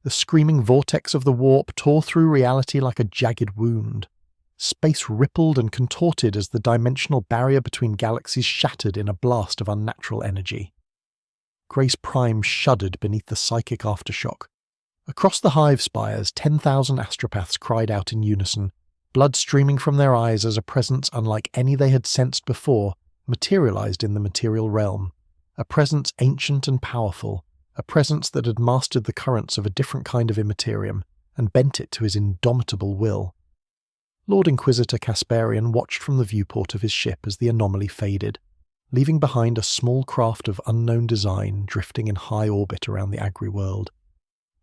The screaming vortex of the warp tore through reality like a jagged wound. Space rippled and contorted as the dimensional barrier between galaxies shattered in a blast of unnatural energy. Grace Prime shuddered beneath the psychic aftershock. Across the hive spires, 10,000 astropaths cried out in unison, blood streaming from their eyes as a presence unlike any they had sensed before materialized in the material realm. A presence ancient and powerful, a presence that had mastered the currents of a different kind of immaterium and bent it to his indomitable will. Lord Inquisitor Casparian watched from the viewport of his ship as the anomaly faded, leaving behind a small craft of unknown design drifting in high orbit around the agri-world.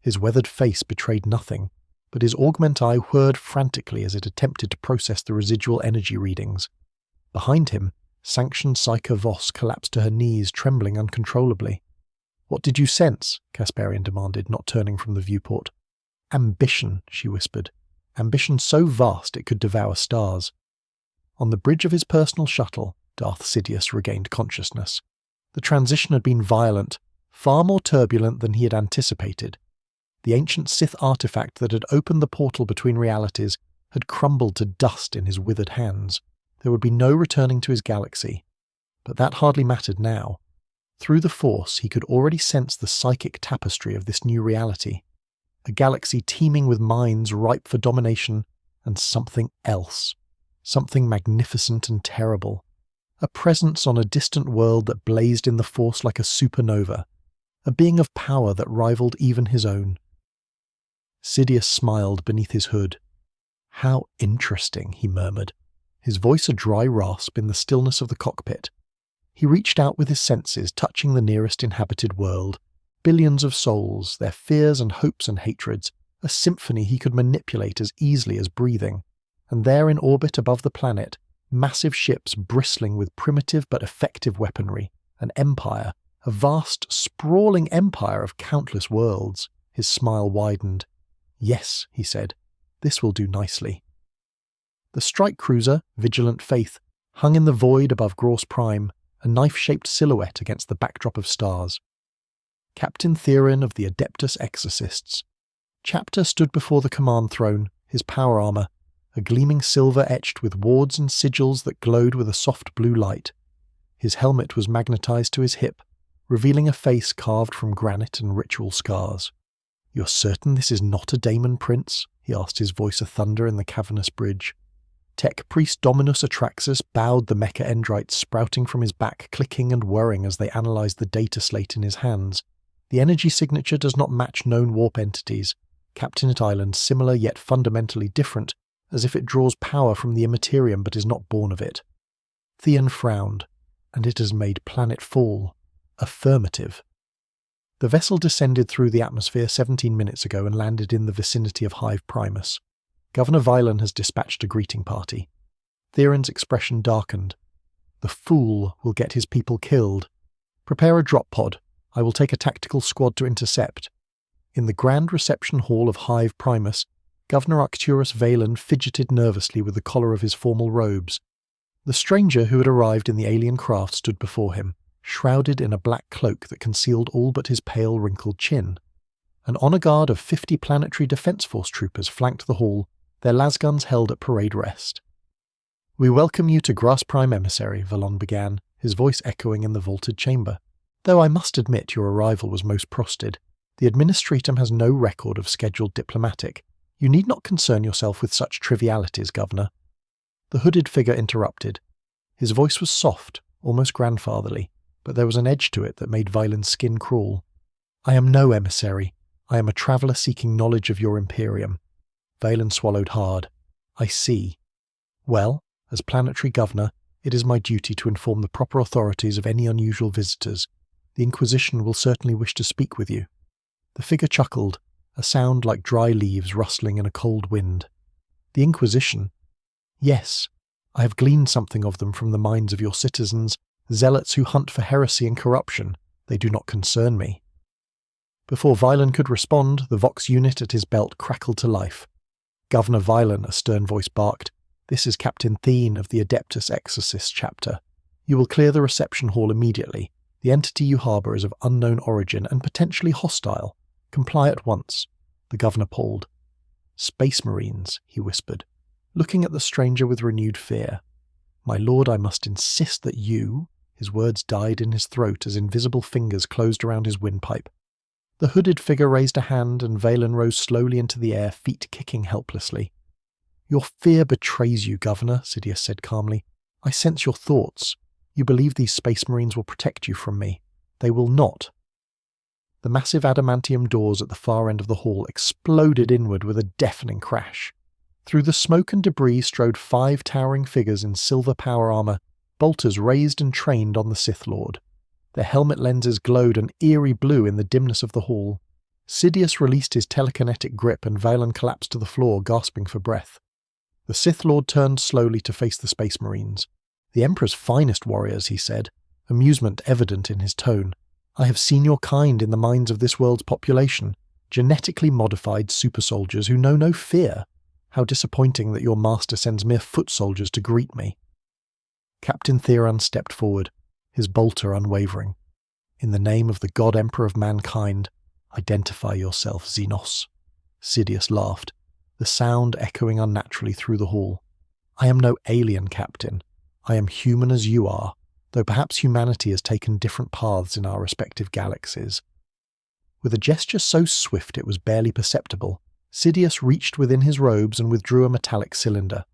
His weathered face betrayed nothing, but his augment eye whirred frantically as it attempted to process the residual energy readings. Behind him, sanctioned Psyche Voss collapsed to her knees, trembling uncontrollably. "What did you sense?" Casparian demanded, not turning from the viewport. "Ambition," she whispered. "Ambition so vast it could devour stars." On the bridge of his personal shuttle, Darth Sidious regained consciousness. The transition had been violent, far more turbulent than he had anticipated. The ancient Sith artifact that had opened the portal between realities had crumbled to dust in his withered hands. There would be no returning to his galaxy. But that hardly mattered now. Through the Force, he could already sense the psychic tapestry of this new reality. A galaxy teeming with minds ripe for domination, and something else. Something magnificent and terrible. A presence on a distant world that blazed in the Force like a supernova. A being of power that rivaled even his own. Sidious smiled beneath his hood. "How interesting," he murmured, his voice a dry rasp in the stillness of the cockpit. He reached out with his senses, touching the nearest inhabited world. Billions of souls, their fears and hopes and hatreds, a symphony he could manipulate as easily as breathing. And there in orbit above the planet, massive ships bristling with primitive but effective weaponry, an empire, a vast, sprawling empire of countless worlds. His smile widened. "Yes," he said, "this will do nicely." The strike cruiser, Vigilant Faith, hung in the void above Grace Prime, a knife-shaped silhouette against the backdrop of stars. Captain Theron of the Adeptus Exorcists. Chapter stood before the command throne, his power armor, a gleaming silver etched with wards and sigils that glowed with a soft blue light. His helmet was magnetized to his hip, revealing a face carved from granite and ritual scars. "You're certain this is not a Daemon Prince?" he asked, his voice a thunder in the cavernous bridge. Tech Priest Dominus Atraxus bowed, the mecha endrites sprouting from his back, clicking and whirring as they analyzed the data slate in his hands. The energy signature does not match known warp entities. Captainate Island similar yet fundamentally different, as if it draws power from the immaterium but is not born of it. Theon frowned. "And it has made planet fall." "Affirmative." The vessel descended through the atmosphere 17 minutes ago and landed in the vicinity of Hive Primus. Governor Vilan has dispatched a greeting party. Theron's expression darkened. "The fool will get his people killed. Prepare a drop pod. I will take a tactical squad to intercept." In the grand reception hall of Hive Primus, Governor Arcturus Valen fidgeted nervously with the collar of his formal robes. The stranger who had arrived in the alien craft stood before him, shrouded in a black cloak that concealed all but his pale, wrinkled chin. An honor guard of 50 Planetary Defense Force troopers flanked the hall, their lasguns held at parade rest. "We welcome you to Grass Prime Emissary," Valon began, his voice echoing in the vaulted chamber. "Though I must admit your arrival was most prosted. The Administratum has no record of scheduled diplomatic. You need not concern yourself with such trivialities, Governor." The hooded figure interrupted. His voice was soft, almost grandfatherly, but there was an edge to it that made Vilan's skin crawl. "I am no emissary. I am a traveller seeking knowledge of your Imperium." Valan swallowed hard. "I see. Well, as planetary governor, it is my duty to inform the proper authorities of any unusual visitors. The Inquisition will certainly wish to speak with you." The figure chuckled, a sound like dry leaves rustling in a cold wind. "The Inquisition? Yes, I have gleaned something of them from the minds of your citizens, zealots who hunt for heresy and corruption. They do not concern me." Before Vilan could respond, the Vox unit at his belt crackled to life. "Governor Vilan," a stern voice barked, "this is Captain Thien of the Adeptus Exorcists chapter. You will clear the reception hall immediately. The entity you harbour is of unknown origin and potentially hostile. Comply at once." The governor pulled. "Space Marines," he whispered, looking at the stranger with renewed fear. "My lord, I must insist that you—" His words died in his throat as invisible fingers closed around his windpipe. The hooded figure raised a hand, and Valen rose slowly into the air, feet kicking helplessly. "Your fear betrays you, Governor," Sidious said calmly. "I sense your thoughts. You believe these Space Marines will protect you from me. They will not." The massive adamantium doors at the far end of the hall exploded inward with a deafening crash. Through the smoke and debris strode 5 towering figures in silver power armor, bolters raised and trained on the Sith Lord. Their helmet lenses glowed an eerie blue in the dimness of the hall. Sidious released his telekinetic grip and Valen collapsed to the floor, gasping for breath. The Sith Lord turned slowly to face the Space Marines. "The Emperor's finest warriors," he said, amusement evident in his tone. "I have seen your kind in the minds of this world's population, genetically modified super soldiers who know no fear. How disappointing that your master sends mere foot soldiers to greet me." Captain Theron stepped forward, his bolter unwavering. "In the name of the God Emperor of mankind, identify yourself, Xenos." Sidious laughed, the sound echoing unnaturally through the hall. "I am no alien, Captain. I am human as you are, though perhaps humanity has taken different paths in our respective galaxies." With a gesture so swift it was barely perceptible, Sidious reached within his robes and withdrew a metallic cylinder.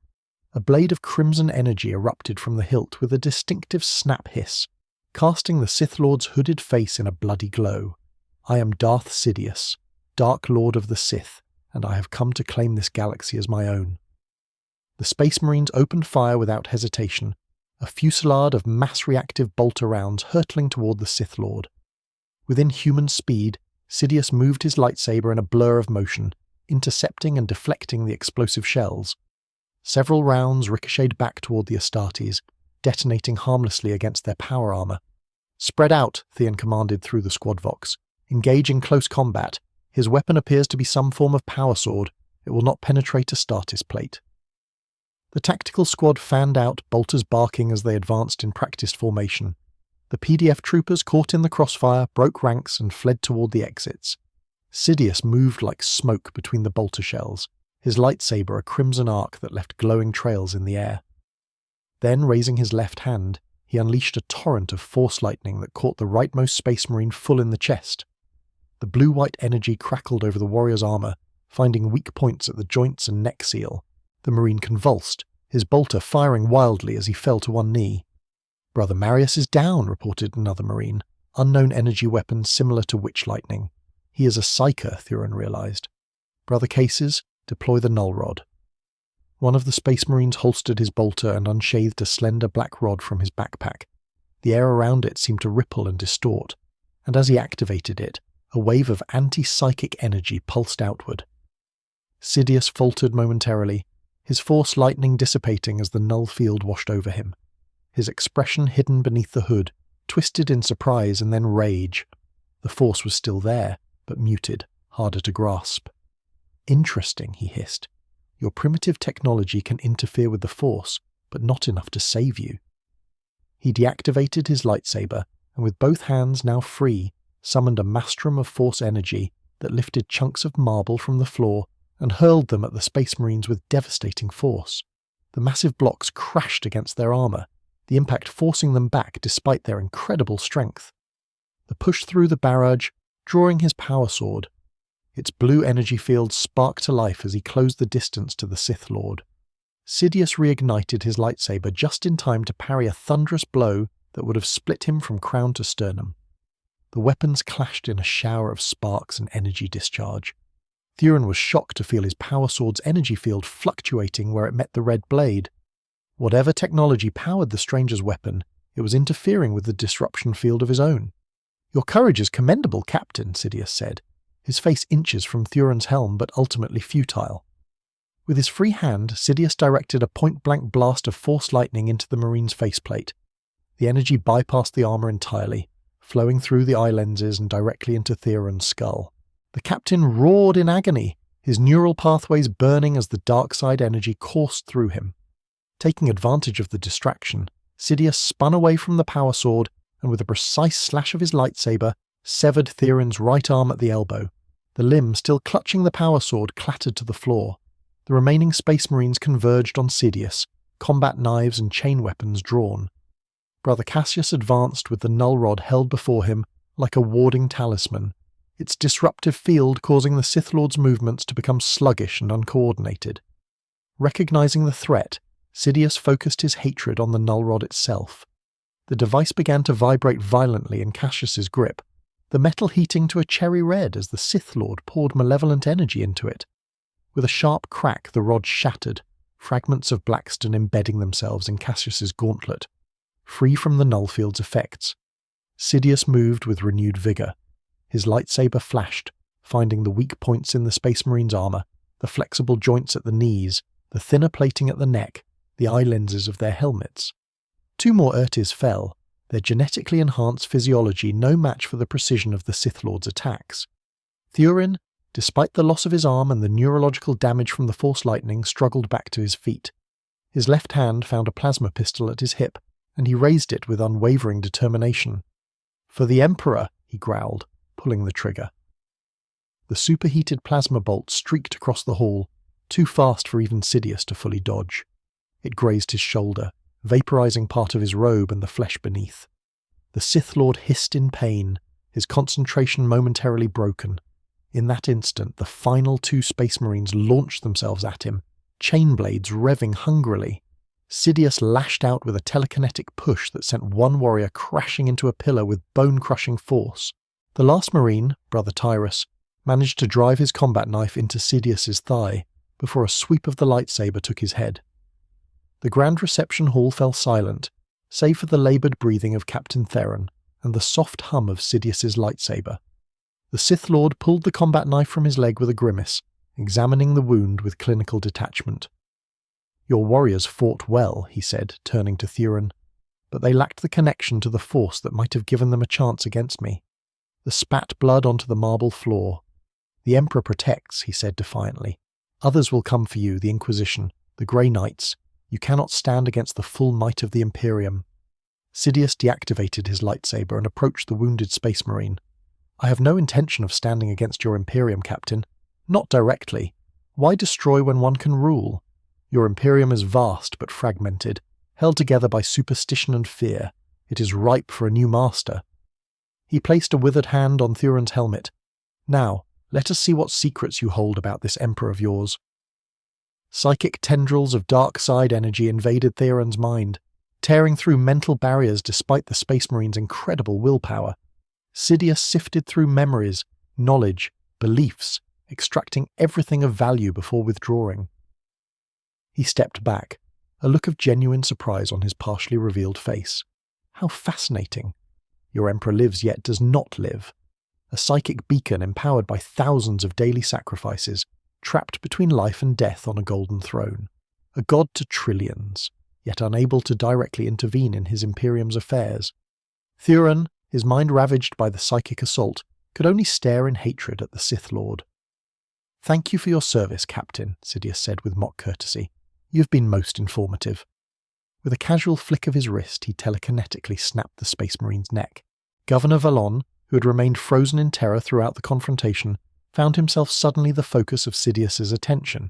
A blade of crimson energy erupted from the hilt with a distinctive snap hiss, casting the Sith Lord's hooded face in a bloody glow. "I am Darth Sidious, Dark Lord of the Sith, and I have come to claim this galaxy as my own." The Space Marines opened fire without hesitation, a fusillade of mass-reactive bolter rounds hurtling toward the Sith Lord. Within human speed, Sidious moved his lightsaber in a blur of motion, intercepting and deflecting the explosive shells. Several rounds ricocheted back toward the Astartes, detonating harmlessly against their power armor. "Spread out," Theon commanded through the squad vox. "Engage in close combat. His weapon appears to be some form of power sword. It will not penetrate Astartes plate." The tactical squad fanned out, bolters barking as they advanced in practiced formation. The PDF troopers caught in the crossfire, broke ranks, and fled toward the exits. Sidious moved like smoke between the bolter shells, his lightsaber a crimson arc that left glowing trails in the air. Then, raising his left hand, he unleashed a torrent of force lightning that caught the rightmost Space Marine full in the chest. The blue-white energy crackled over the warrior's armor, finding weak points at the joints and neck seal. The Marine convulsed, his bolter firing wildly as he fell to one knee. "Brother Marius is down," reported another Marine. "Unknown energy weapon similar to witch lightning. He is a psyker," Theron realized. "Brother Cases, deploy the null rod." One of the Space Marines holstered his bolter and unsheathed a slender black rod from his backpack. The air around it seemed to ripple and distort, and as he activated it, a wave of anti-psychic energy pulsed outward. Sidious faltered momentarily, his force lightning dissipating as the null field washed over him. His expression hidden beneath the hood, twisted in surprise and then rage. The force was still there, but muted, harder to grasp. "Interesting," he hissed. "Your primitive technology can interfere with the Force, but not enough to save you." He deactivated his lightsaber, and with both hands now free, summoned a maelstrom of Force energy that lifted chunks of marble from the floor and hurled them at the Space Marines with devastating force. The massive blocks crashed against their armor, the impact forcing them back despite their incredible strength. The push through the barrage, drawing his power sword. Its blue energy field sparked to life as he closed the distance to the Sith Lord. Sidious reignited his lightsaber just in time to parry a thunderous blow that would have split him from crown to sternum. The weapons clashed in a shower of sparks and energy discharge. Theron was shocked to feel his power sword's energy field fluctuating where it met the red blade. Whatever technology powered the stranger's weapon, it was interfering with the disruption field of his own. "Your courage is commendable, Captain," Sidious said, his face inches from Theron's helm but ultimately futile. With his free hand, Sidious directed a point-blank blast of force lightning into the Marine's faceplate. The energy bypassed the armor entirely, flowing through the eye lenses and directly into Theron's skull. The captain roared in agony, his neural pathways burning as the dark side energy coursed through him. Taking advantage of the distraction, Sidious spun away from the power sword and with a precise slash of his lightsaber, severed Theron's right arm at the elbow. The limb, still clutching the power sword, clattered to the floor. The remaining Space Marines converged on Sidious, combat knives and chain weapons drawn. Brother Cassius advanced with the null rod held before him like a warding talisman, its disruptive field causing the Sith Lord's movements to become sluggish and uncoordinated. Recognizing the threat, Sidious focused his hatred on the null rod itself. The device began to vibrate violently in Cassius's grip, the metal heating to a cherry red as the Sith Lord poured malevolent energy into it. With a sharp crack, the rod shattered, fragments of Blackstone embedding themselves in Cassius's gauntlet, free from the nullfield's effects. Sidious moved with renewed vigor. His lightsaber flashed, finding the weak points in the Space Marine's armor, the flexible joints at the knees, the thinner plating at the neck, the eye lenses of their helmets. 2 more Urtis fell, their genetically enhanced physiology no match for the precision of the Sith Lord's attacks. Theorin, despite the loss of his arm and the neurological damage from the Force lightning, struggled back to his feet. His left hand found a plasma pistol at his hip, and he raised it with unwavering determination. "For the Emperor," he growled, pulling the trigger. The superheated plasma bolt streaked across the hall, too fast for even Sidious to fully dodge. It grazed his shoulder, vaporizing part of his robe and the flesh beneath. The Sith Lord hissed in pain, his concentration momentarily broken. In that instant, the final 2 Space Marines launched themselves at him, chain blades revving hungrily. Sidious lashed out with a telekinetic push that sent one warrior crashing into a pillar with bone-crushing force. The last Marine, Brother Tyrus, managed to drive his combat knife into Sidious's thigh before a sweep of the lightsaber took his head. The grand reception hall fell silent, save for the laboured breathing of Captain Theron and the soft hum of Sidious's lightsaber. The Sith Lord pulled the combat knife from his leg with a grimace, examining the wound with clinical detachment. "Your warriors fought well," he said, turning to Theron, "but they lacked the connection to the Force that might have given them a chance against me." The spat blood onto the marble floor. "The Emperor protects," he said defiantly. "Others will come for you, the Inquisition, the Grey Knights. You cannot stand against the full might of the Imperium." Sidious deactivated his lightsaber and approached the wounded Space Marine. "I have no intention of standing against your Imperium, Captain. Not directly. Why destroy when one can rule? Your Imperium is vast but fragmented, held together by superstition and fear. It is ripe for a new master." He placed a withered hand on Theron's helmet. "Now, let us see what secrets you hold about this Emperor of yours." Psychic tendrils of dark side energy invaded Theron's mind, tearing through mental barriers despite the Space Marine's incredible willpower. Sidious sifted through memories, knowledge, beliefs, extracting everything of value before withdrawing. He stepped back, a look of genuine surprise on his partially revealed face. "How fascinating. Your Emperor lives yet does not live. A psychic beacon empowered by thousands of daily sacrifices, trapped between life and death on a golden throne. A god to trillions, yet unable to directly intervene in his Imperium's affairs." Theron, his mind ravaged by the psychic assault, could only stare in hatred at the Sith Lord. "Thank you for your service, Captain," Sidious said with mock courtesy. "You've been most informative." With a casual flick of his wrist, he telekinetically snapped the Space Marine's neck. Governor Valon, who had remained frozen in terror throughout the confrontation, found himself suddenly the focus of Sidious's attention.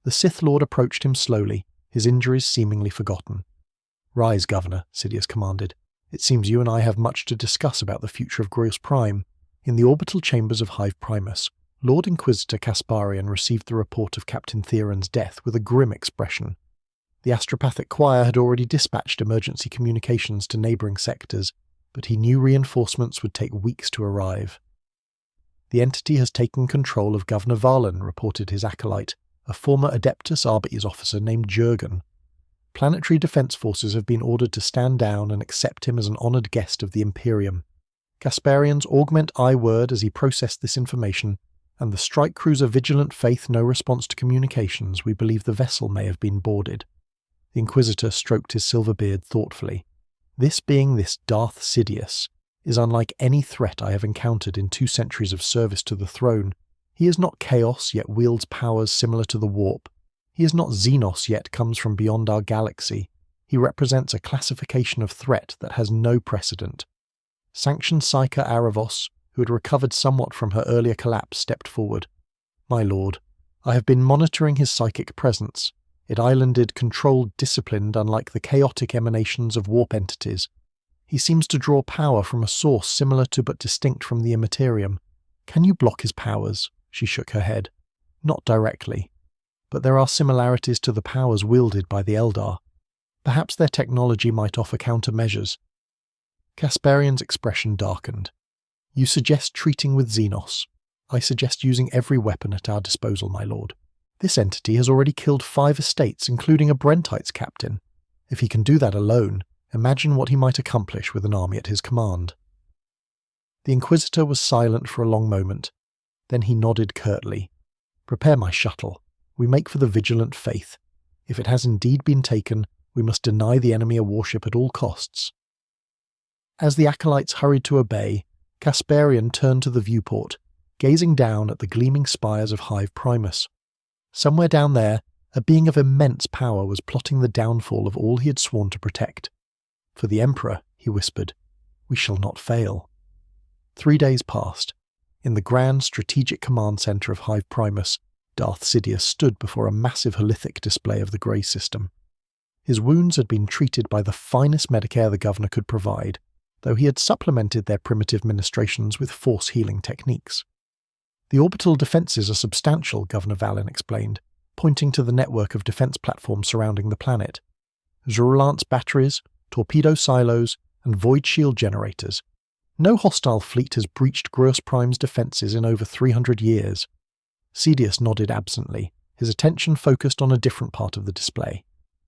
The Sith Lord approached him slowly, his injuries seemingly forgotten. "Rise, Governor," Sidious commanded. "It seems you and I have much to discuss about the future of Gross Prime." In the orbital chambers of Hive Primus, Lord Inquisitor Casparian received the report of Captain Theron's death with a grim expression. The astropathic choir had already dispatched emergency communications to neighbouring sectors, but he knew reinforcements would take weeks to arrive. "The entity has taken control of Governor Valen," reported his acolyte, a former Adeptus Arbites officer named Jurgen. "Planetary defence forces have been ordered to stand down and accept him as an honoured guest of the Imperium." Casparian's augment eye word as he processed this information, and the strike cruiser Vigilant Faith no response to communications, we believe the vessel may have been boarded. The Inquisitor stroked his silver beard thoughtfully. "This being this Darth Sidious is unlike any threat I have encountered in 2 centuries of service to the throne. He is not chaos, yet wields powers similar to the warp. He is not Xenos, yet comes from beyond our galaxy. He represents a classification of threat that has no precedent. Sanctioned Psyker Aravos, who had recovered somewhat from her earlier collapse, stepped forward. "My lord, I have been monitoring his psychic presence. It islanded, controlled, disciplined, unlike the chaotic emanations of warp entities. He seems to draw power from a source similar to but distinct from the immaterium. Can you block his powers?" She shook her head. "Not directly. But there are similarities to the powers wielded by the Eldar. Perhaps their technology might offer countermeasures." Kasparian's expression darkened. "You suggest treating with Xenos. I suggest using every weapon at our disposal, my lord. This entity has already killed 5 estates, including a Brentites captain. If he can do that alone, imagine what he might accomplish with an army at his command." The Inquisitor was silent for a long moment. Then he nodded curtly. "Prepare my shuttle. We make for the Vigilant Faith. If it has indeed been taken, we must deny the enemy a warship at all costs." As the acolytes hurried to obey, Kasparian turned to the viewport, gazing down at the gleaming spires of Hive Primus. Somewhere down there, a being of immense power was plotting the downfall of all he had sworn to protect. "For the Emperor," he whispered, "we shall not fail." 3 days passed. In the grand strategic command centre of Hive Primus, Darth Sidious stood before a massive holithic display of the Grey system. His wounds had been treated by the finest Medicare the governor could provide, though he had supplemented their primitive ministrations with force healing techniques. "The orbital defences are substantial," Governor Vallin explained, pointing to the network of defence platforms surrounding the planet. Zurulance batteries, torpedo silos, and void shield generators. No hostile fleet has breached Gross Prime's defences in over 300 years. Sidious nodded absently, his attention focused on a different part of the display.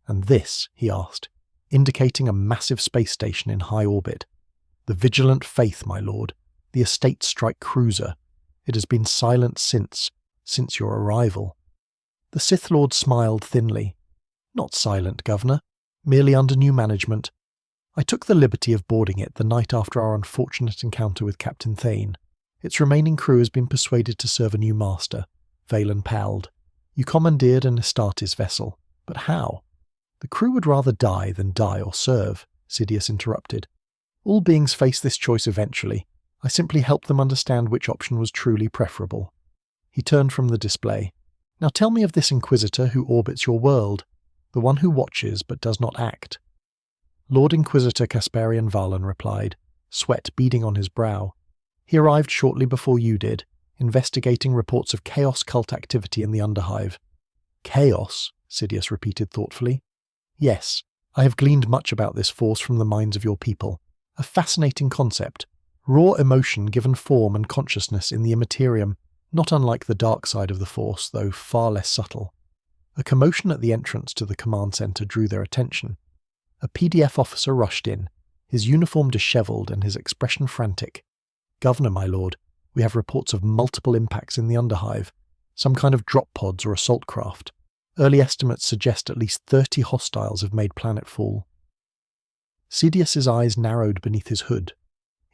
"And this?" he asked, indicating a massive space station in high orbit. "The Vigilant Faith, my lord. The Estate Strike cruiser. It has been silent since your arrival." The Sith Lord smiled thinly. "Not silent, Governor. Merely under new management. I took the liberty of boarding it the night after our unfortunate encounter with Captain Thane. Its remaining crew has been persuaded to serve a new master." Valen palled. "You commandeered an Astartes vessel. But how?" "The crew would rather die than die or serve," Sidious interrupted. "All beings face this choice eventually. I simply helped them understand which option was truly preferable." He turned from the display. "Now tell me of this Inquisitor who orbits your world, the one who watches but does not act." Lord Inquisitor Kasparian Valen replied, sweat beading on his brow. "He arrived shortly before you did, investigating reports of chaos cult activity in the Underhive." "Chaos?" Sidious repeated thoughtfully. "Yes, I have gleaned much about this force from the minds of your people. A fascinating concept. Raw emotion given form and consciousness in the immaterium, not unlike the dark side of the Force, though far less subtle." A commotion at the entrance to the command centre drew their attention. A PDF officer rushed in, his uniform dishevelled and his expression frantic. "Governor, my lord, we have reports of multiple impacts in the Underhive, some kind of drop pods or assault craft. Early estimates suggest at least 30 hostiles have made planetfall." Sidious's eyes narrowed beneath his hood.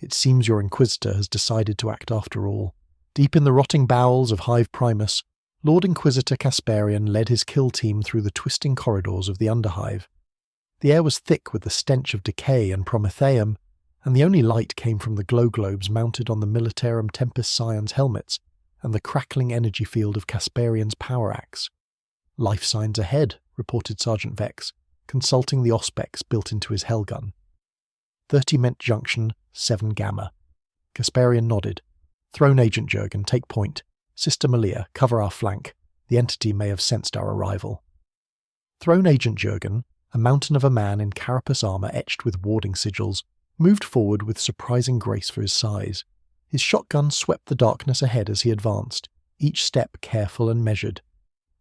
"It seems your Inquisitor has decided to act after all." Deep in the rotting bowels of Hive Primus, Lord Inquisitor Kasparian led his kill team through the twisting corridors of the Underhive. The air was thick with the stench of decay and Prometheum, and the only light came from the glow globes mounted on the Militarum Tempest Scions helmets and the crackling energy field of Kasparian's power axe. "Life signs ahead," reported Sergeant Vex, consulting the auspex built into his Hellgun. 30 Ment Junction, 7 Gamma. Kasparian nodded. "Throne Agent Jurgen, take point. Sister Malia, cover our flank. The entity may have sensed our arrival." Throne Agent Jurgen, a mountain of a man in carapace armour etched with warding sigils, moved forward with surprising grace for his size. His shotgun swept the darkness ahead as he advanced, each step careful and measured.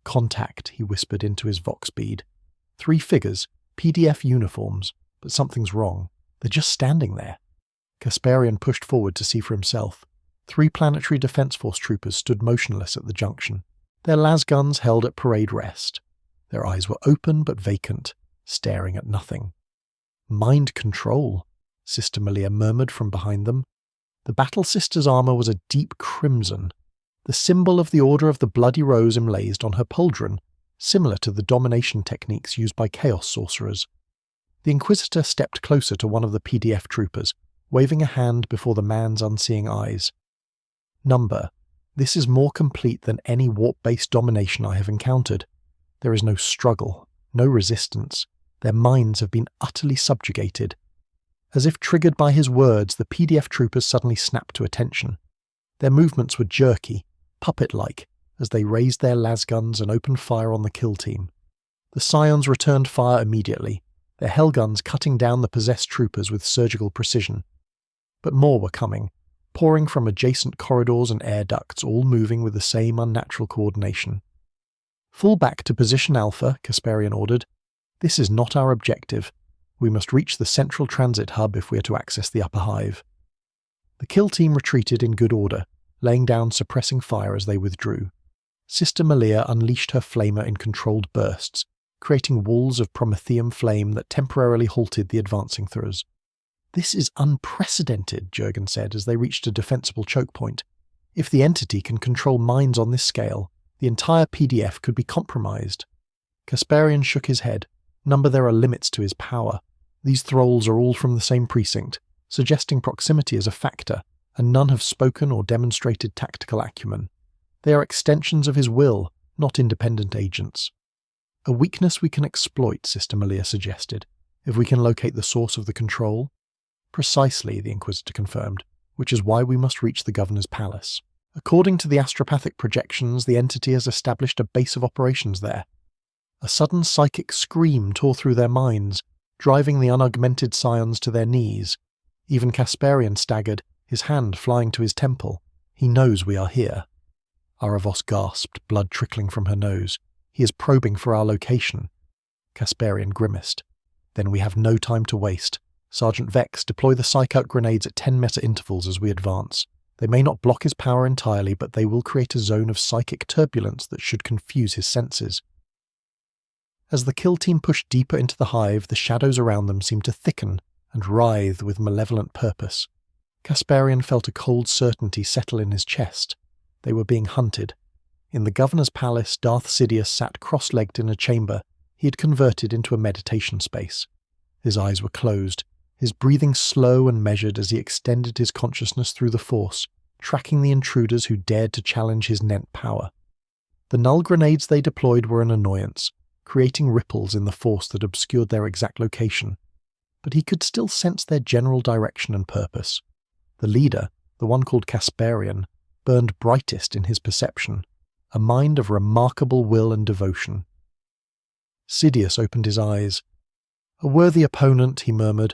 "Contact," he whispered into his vox bead. 3 figures, PDF uniforms, but something's wrong. They're just standing there. Kasparian pushed forward to see for himself. 3 Planetary Defence Force troopers stood motionless at the junction, their lasguns held at parade rest. Their eyes were open but vacant, staring at nothing. "Mind control," Sister Malia murmured from behind them. The Battle Sister's armour was a deep crimson, the symbol of the Order of the Bloody Rose emblazed on her pauldron, similar to the domination techniques used by Chaos sorcerers. The Inquisitor stepped closer to one of the PDF troopers, waving a hand before the man's unseeing eyes. Number. This is more complete than any warp-based domination I have encountered. There is no struggle, no resistance. Their minds have been utterly subjugated. As if triggered by his words, the PDF troopers suddenly snapped to attention. Their movements were jerky, puppet-like, as they raised their lasguns and opened fire on the kill team. The Scions returned fire immediately, their hellguns cutting down the possessed troopers with surgical precision. But more were coming, pouring from adjacent corridors and air ducts, all moving with the same unnatural coordination. "Fall back to position Alpha," Kasparian ordered. "This is not our objective. We must reach the central transit hub if we are to access the upper hive." The kill team retreated in good order, laying down suppressing fire as they withdrew. Sister Malia unleashed her flamer in controlled bursts, creating walls of prometheum flame that temporarily halted the advancing Thurs. "This is unprecedented," Jurgen said as they reached a defensible choke point. "If the entity can control minds on this scale, the entire PDF could be compromised." Kasparian shook his head. "Number, there are limits to his power. These thralls are all from the same precinct, suggesting proximity is a factor, and none have spoken or demonstrated tactical acumen. They are extensions of his will, not independent agents." "A weakness we can exploit," Sister Malia suggested, "if we can locate the source of the control." "Precisely," the Inquisitor confirmed, "which is why we must reach the Governor's palace. According to the astropathic projections, the entity has established a base of operations there." A sudden psychic scream tore through their minds, driving the unaugmented Scions to their knees. Even Kasparian staggered, his hand flying to his temple. "He knows we are here." Aravos gasped, blood trickling from her nose. "He is probing for our location." Kasparian grimaced. "Then we have no time to waste. Sergeant Vex, deploy the psych-out grenades at 10 meta intervals as we advance. They may not block his power entirely, but they will create a zone of psychic turbulence that should confuse his senses." As the kill team pushed deeper into the hive, the shadows around them seemed to thicken and writhe with malevolent purpose. Kasparian felt a cold certainty settle in his chest. They were being hunted. In the Governor's palace, Darth Sidious sat cross-legged in a chamber he had converted into a meditation space. His eyes were closed, his breathing slow and measured as he extended his consciousness through the Force, tracking the intruders who dared to challenge his Nent power. The null grenades they deployed were an annoyance, creating ripples in the Force that obscured their exact location. But he could still sense their general direction and purpose. The leader, the one called Kasparian, burned brightest in his perception, a mind of remarkable will and devotion. Sidious opened his eyes. "A worthy opponent," he murmured,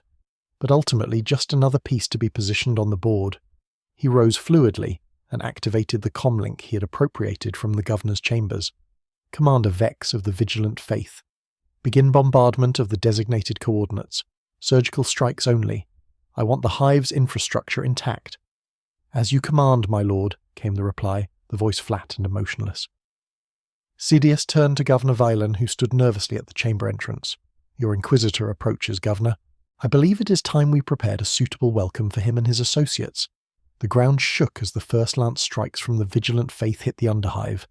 "but ultimately just another piece to be positioned on the board." He rose fluidly and activated the comlink he had appropriated from the Governor's chambers. "Commander Vex of the Vigilant Faith. Begin bombardment of the designated coordinates. Surgical strikes only. I want the hive's infrastructure intact." "As you command, my lord," came the reply, the voice flat and emotionless. Sidious turned to Governor Vailen, who stood nervously at the chamber entrance. "Your Inquisitor approaches, Governor. I believe it is time we prepared a suitable welcome for him and his associates." The ground shook as the first lance strikes from the Vigilant Faith hit the underhive.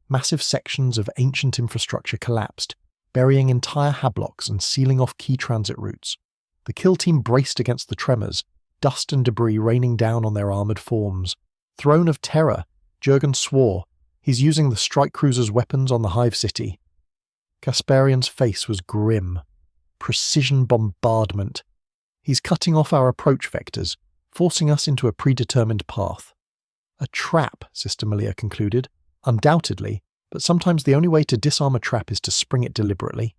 Massive sections of ancient infrastructure collapsed, burying entire hablocks and sealing off key transit routes. The kill team braced against the tremors, dust and debris raining down on their armoured forms. "Throne of Terror," Jurgen swore. "He's using the strike cruiser's weapons on the hive city." Kasparian's face was grim. "Precision bombardment. He's cutting off our approach vectors, forcing us into a predetermined path." "A trap," Sister Malia concluded. "Undoubtedly, but sometimes the only way to disarm a trap is to spring it deliberately."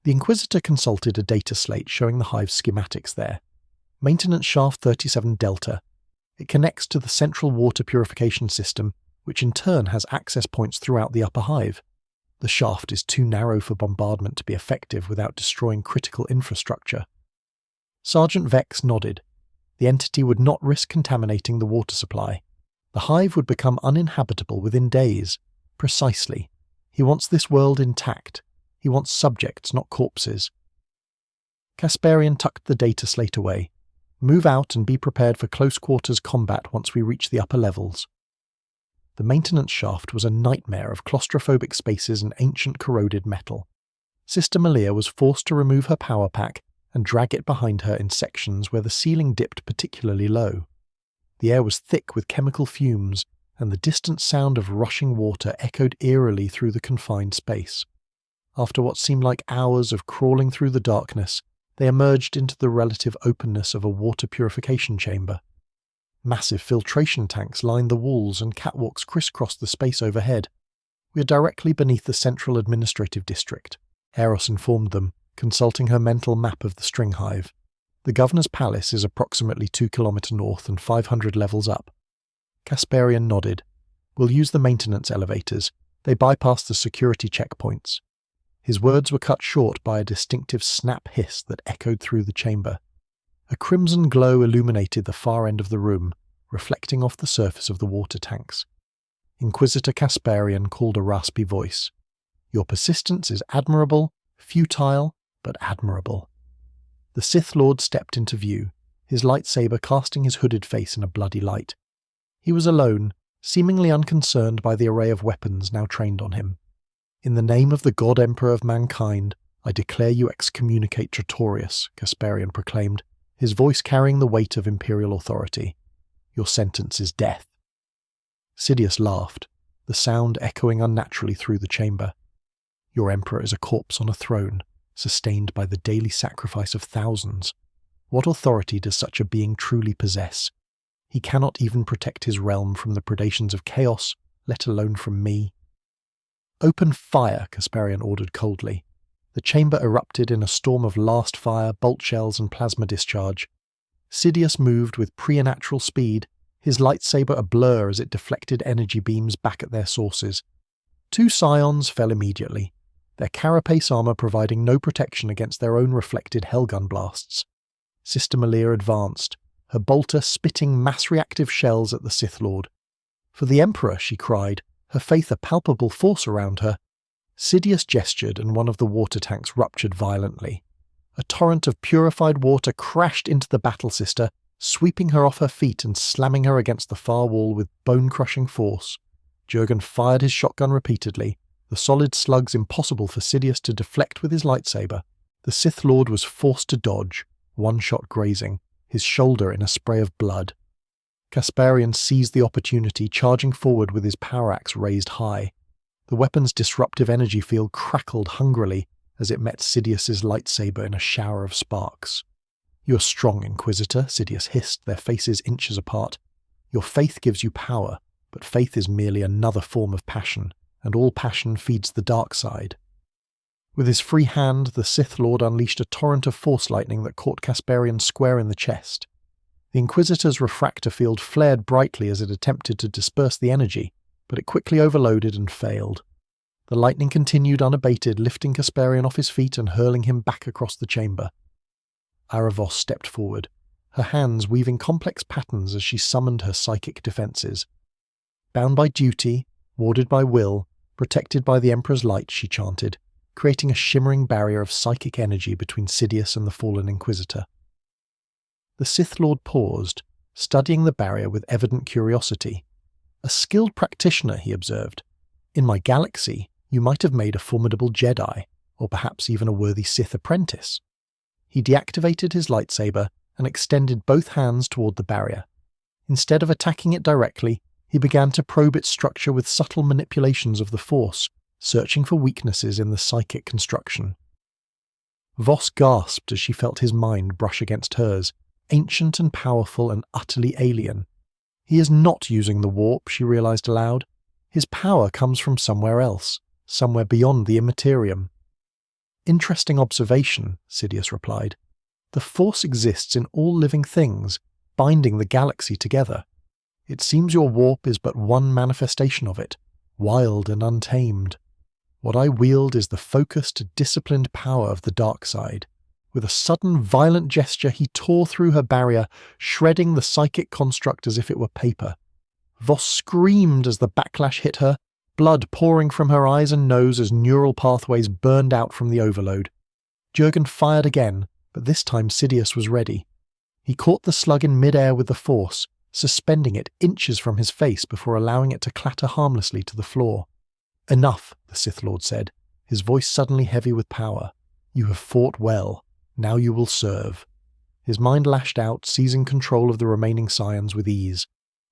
The Inquisitor consulted a data slate showing the hive's schematics there. Maintenance Shaft 37 Delta. It connects to the central water purification system, which in turn has access points throughout the upper hive. The shaft is too narrow for bombardment to be effective without destroying critical infrastructure. Sergeant Vex nodded. The entity would not risk contaminating the water supply. The hive would become uninhabitable within days. Precisely. He wants this world intact. He wants subjects, not corpses. Kasparian tucked the data slate away. "Move out and be prepared for close-quarters combat once we reach the upper levels." The maintenance shaft was a nightmare of claustrophobic spaces and ancient corroded metal. Sister Malia was forced to remove her power pack and drag it behind her in sections where the ceiling dipped particularly low. The air was thick with chemical fumes, and the distant sound of rushing water echoed eerily through the confined space. After what seemed like hours of crawling through the darkness, they emerged into the relative openness of a water purification chamber. Massive filtration tanks lined the walls and catwalks crisscrossed the space overhead. "We are directly beneath the central administrative district," Eros informed them, consulting her mental map of the string hive. "The governor's palace is approximately 2 kilometers north and 500 levels up." Kasparian nodded. "We'll use the maintenance elevators. They bypass the security checkpoints." His words were cut short by a distinctive snap hiss that echoed through the chamber. A crimson glow illuminated the far end of the room, reflecting off the surface of the water tanks. Inquisitor Kasparian called a raspy voice. "Your persistence is admirable, futile, but admirable." The Sith Lord stepped into view, his lightsaber casting his hooded face in a bloody light. He was alone, seemingly unconcerned by the array of weapons now trained on him. "In the name of the God Emperor of mankind, I declare you excommunicate Tratorius," Kasparian proclaimed, his voice carrying the weight of imperial authority. "Your sentence is death." Sidious laughed, the sound echoing unnaturally through the chamber. "Your emperor is a corpse on a throne, sustained by the daily sacrifice of thousands. What authority does such a being truly possess? He cannot even protect his realm from the predations of chaos, let alone from me." "Open fire," Kasparian ordered coldly. The chamber erupted in a storm of last fire, bolt shells, and plasma discharge. Sidious moved with preternatural speed, his lightsaber a blur as it deflected energy beams back at their sources. 2 scions fell immediately, their carapace armor providing no protection against their own reflected hellgun blasts. Sister Malia advanced, her bolter spitting mass-reactive shells at the Sith Lord. "For the Emperor," she cried, her faith a palpable force around her. Sidious gestured and one of the water tanks ruptured violently. A torrent of purified water crashed into the battle sister, sweeping her off her feet and slamming her against the far wall with bone-crushing force. Jurgen fired his shotgun repeatedly, the solid slugs impossible for Sidious to deflect with his lightsaber. The Sith Lord was forced to dodge, one shot grazing, his shoulder in a spray of blood. Kasparian seized the opportunity, charging forward with his power axe raised high. The weapon's disruptive energy field crackled hungrily as it met Sidious's lightsaber in a shower of sparks. "You are strong, Inquisitor," Sidious hissed, their faces inches apart. "Your faith gives you power, but faith is merely another form of passion, and all passion feeds the dark side." With his free hand, the Sith Lord unleashed a torrent of force lightning that caught Kasparian square in the chest. The Inquisitor's refractor field flared brightly as it attempted to disperse the energy, but it quickly overloaded and failed. The lightning continued unabated, lifting Kasparian off his feet and hurling him back across the chamber. Aravos stepped forward, her hands weaving complex patterns as she summoned her psychic defenses. Bound by duty, warded by will, protected by the Emperor's light, she chanted, creating a shimmering barrier of psychic energy between Sidious and the fallen Inquisitor. The Sith Lord paused, studying the barrier with evident curiosity. "A skilled practitioner," he observed. "In my galaxy, you might have made a formidable Jedi, or perhaps even a worthy Sith apprentice." He deactivated his lightsaber and extended both hands toward the barrier. Instead of attacking it directly, he began to probe its structure with subtle manipulations of the Force, searching for weaknesses in the psychic construction. Voss gasped as she felt his mind brush against hers, ancient and powerful and utterly alien. He is not using the warp, she realized aloud. His power comes from somewhere else, somewhere beyond the immaterium. "Interesting observation," Sidious replied. "The Force exists in all living things, binding the galaxy together. It seems your warp is but one manifestation of it, wild and untamed. What I wield is the focused, disciplined power of the dark side." With a sudden, violent gesture, he tore through her barrier, shredding the psychic construct as if it were paper. Voss screamed as the backlash hit her, blood pouring from her eyes and nose as neural pathways burned out from the overload. Jurgen fired again, but this time Sidious was ready. He caught the slug in mid-air with the Force, suspending it inches from his face before allowing it to clatter harmlessly to the floor. "Enough," the Sith Lord said, his voice suddenly heavy with power. "You have fought well. Now you will serve." His mind lashed out, seizing control of the remaining scions with ease.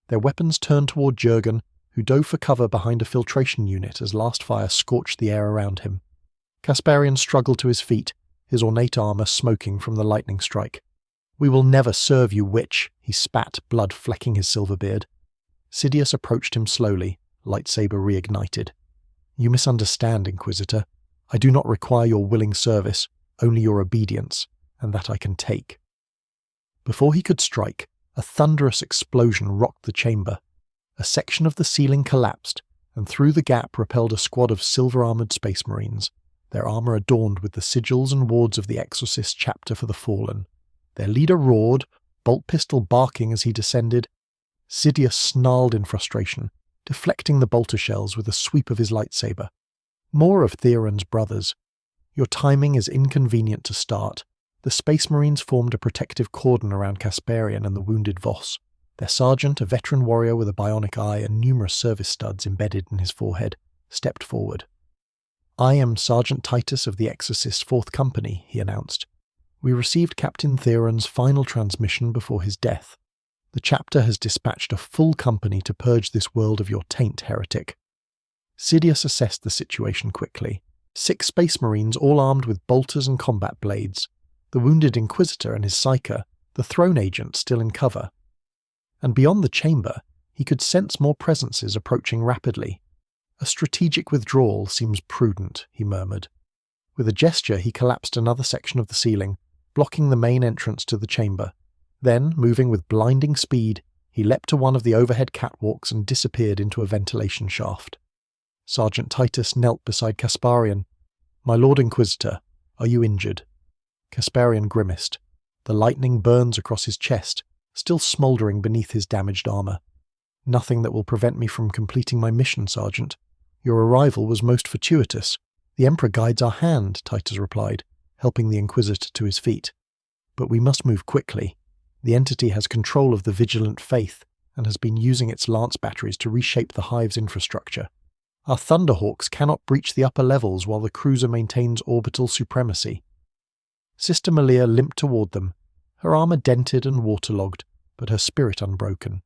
Their weapons turned toward Jurgen, who dove for cover behind a filtration unit as last fire scorched the air around him. Kasparian struggled to his feet, his ornate armor smoking from the lightning strike. "We will never serve you, witch," he spat, blood flecking his silver beard. Sidious approached him slowly, lightsaber reignited. "You misunderstand, Inquisitor. I do not require your willing service, only your obedience, and that I can take." Before he could strike, a thunderous explosion rocked the chamber. A section of the ceiling collapsed, and through the gap rappelled a squad of silver-armoured space marines, their armour adorned with the sigils and wards of the Exorcist chapter for the fallen. Their leader roared, bolt pistol barking as he descended. Sidious snarled in frustration, deflecting the bolter shells with a sweep of his lightsaber. "More of Theron's brothers. Your timing is inconvenient to start." The Space Marines formed a protective cordon around Kasparian and the wounded Voss. Their sergeant, a veteran warrior with a bionic eye and numerous service studs embedded in his forehead, stepped forward. "I am Sergeant Titus of the Exorcist's 4th Company," he announced. "We received Captain Theron's final transmission before his death. The chapter has dispatched a full company to purge this world of your taint, heretic." Sidious assessed the situation quickly. 6 Space Marines, all armed with bolters and combat blades. The wounded Inquisitor and his Psyker, the Throne Agent still in cover. And beyond the chamber, he could sense more presences approaching rapidly. "A strategic withdrawal seems prudent," he murmured. With a gesture, he collapsed another section of the ceiling, blocking the main entrance to the chamber. Then, moving with blinding speed, he leapt to one of the overhead catwalks and disappeared into a ventilation shaft. Sergeant Titus knelt beside Kasparian. "My Lord Inquisitor, are you injured?" Kasparian grimaced. The lightning burns across his chest, still smouldering beneath his damaged armor. "Nothing that will prevent me from completing my mission, Sergeant. Your arrival was most fortuitous. The Emperor guides our hand," Titus replied, helping the Inquisitor to his feet. "But we must move quickly. The entity has control of the Vigilant Faith and has been using its lance batteries to reshape the Hive's infrastructure. Our Thunderhawks cannot breach the upper levels while the cruiser maintains orbital supremacy." Sister Malia limped toward them, her armor dented and waterlogged, but her spirit unbroken.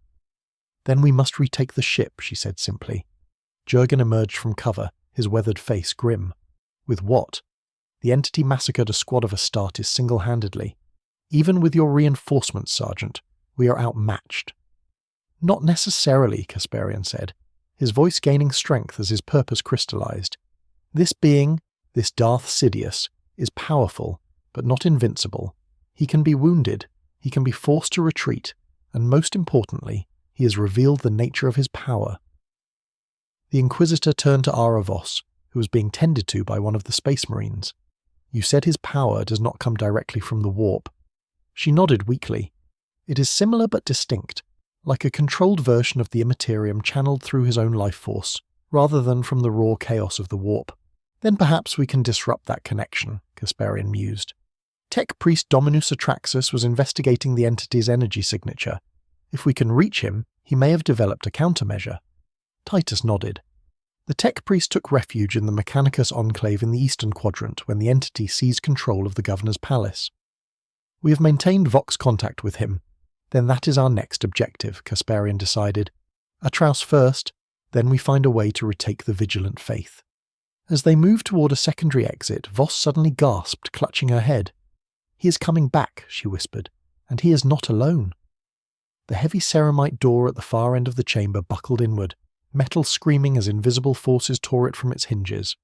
"Then we must retake the ship," she said simply. Jurgen emerged from cover, his weathered face grim. "With what? The entity massacred a squad of Astartes single-handedly. Even with your reinforcements, Sergeant, we are outmatched." "Not necessarily," Kasparian said, his voice gaining strength as his purpose crystallized. "This being, this Darth Sidious, is powerful, but not invincible. He can be wounded, he can be forced to retreat, and most importantly, he has revealed the nature of his power." The Inquisitor turned to Ara Voss, who was being tended to by one of the Space Marines. "You said his power does not come directly from the warp." She nodded weakly. "It is similar but distinct, like a controlled version of the Immaterium channeled through his own life force, rather than from the raw chaos of the warp. Then perhaps we can disrupt that connection," Kasparian mused. "Tech Priest Dominus Atraxus was investigating the entity's energy signature. If we can reach him, he may have developed a countermeasure." Titus nodded. The Tech Priest took refuge in the Mechanicus Enclave in the Eastern Quadrant when the entity seized control of the Governor's Palace. "We have maintained Vox contact with him. Then that is our next objective," Kasparian decided. "Atraus first, then we find a way to retake the Vigilant Faith." As they moved toward a secondary exit, Voss suddenly gasped, clutching her head. "He is coming back," she whispered, "and he is not alone." The heavy ceramite door at the far end of the chamber buckled inward, metal screaming as invisible forces tore it from its hinges.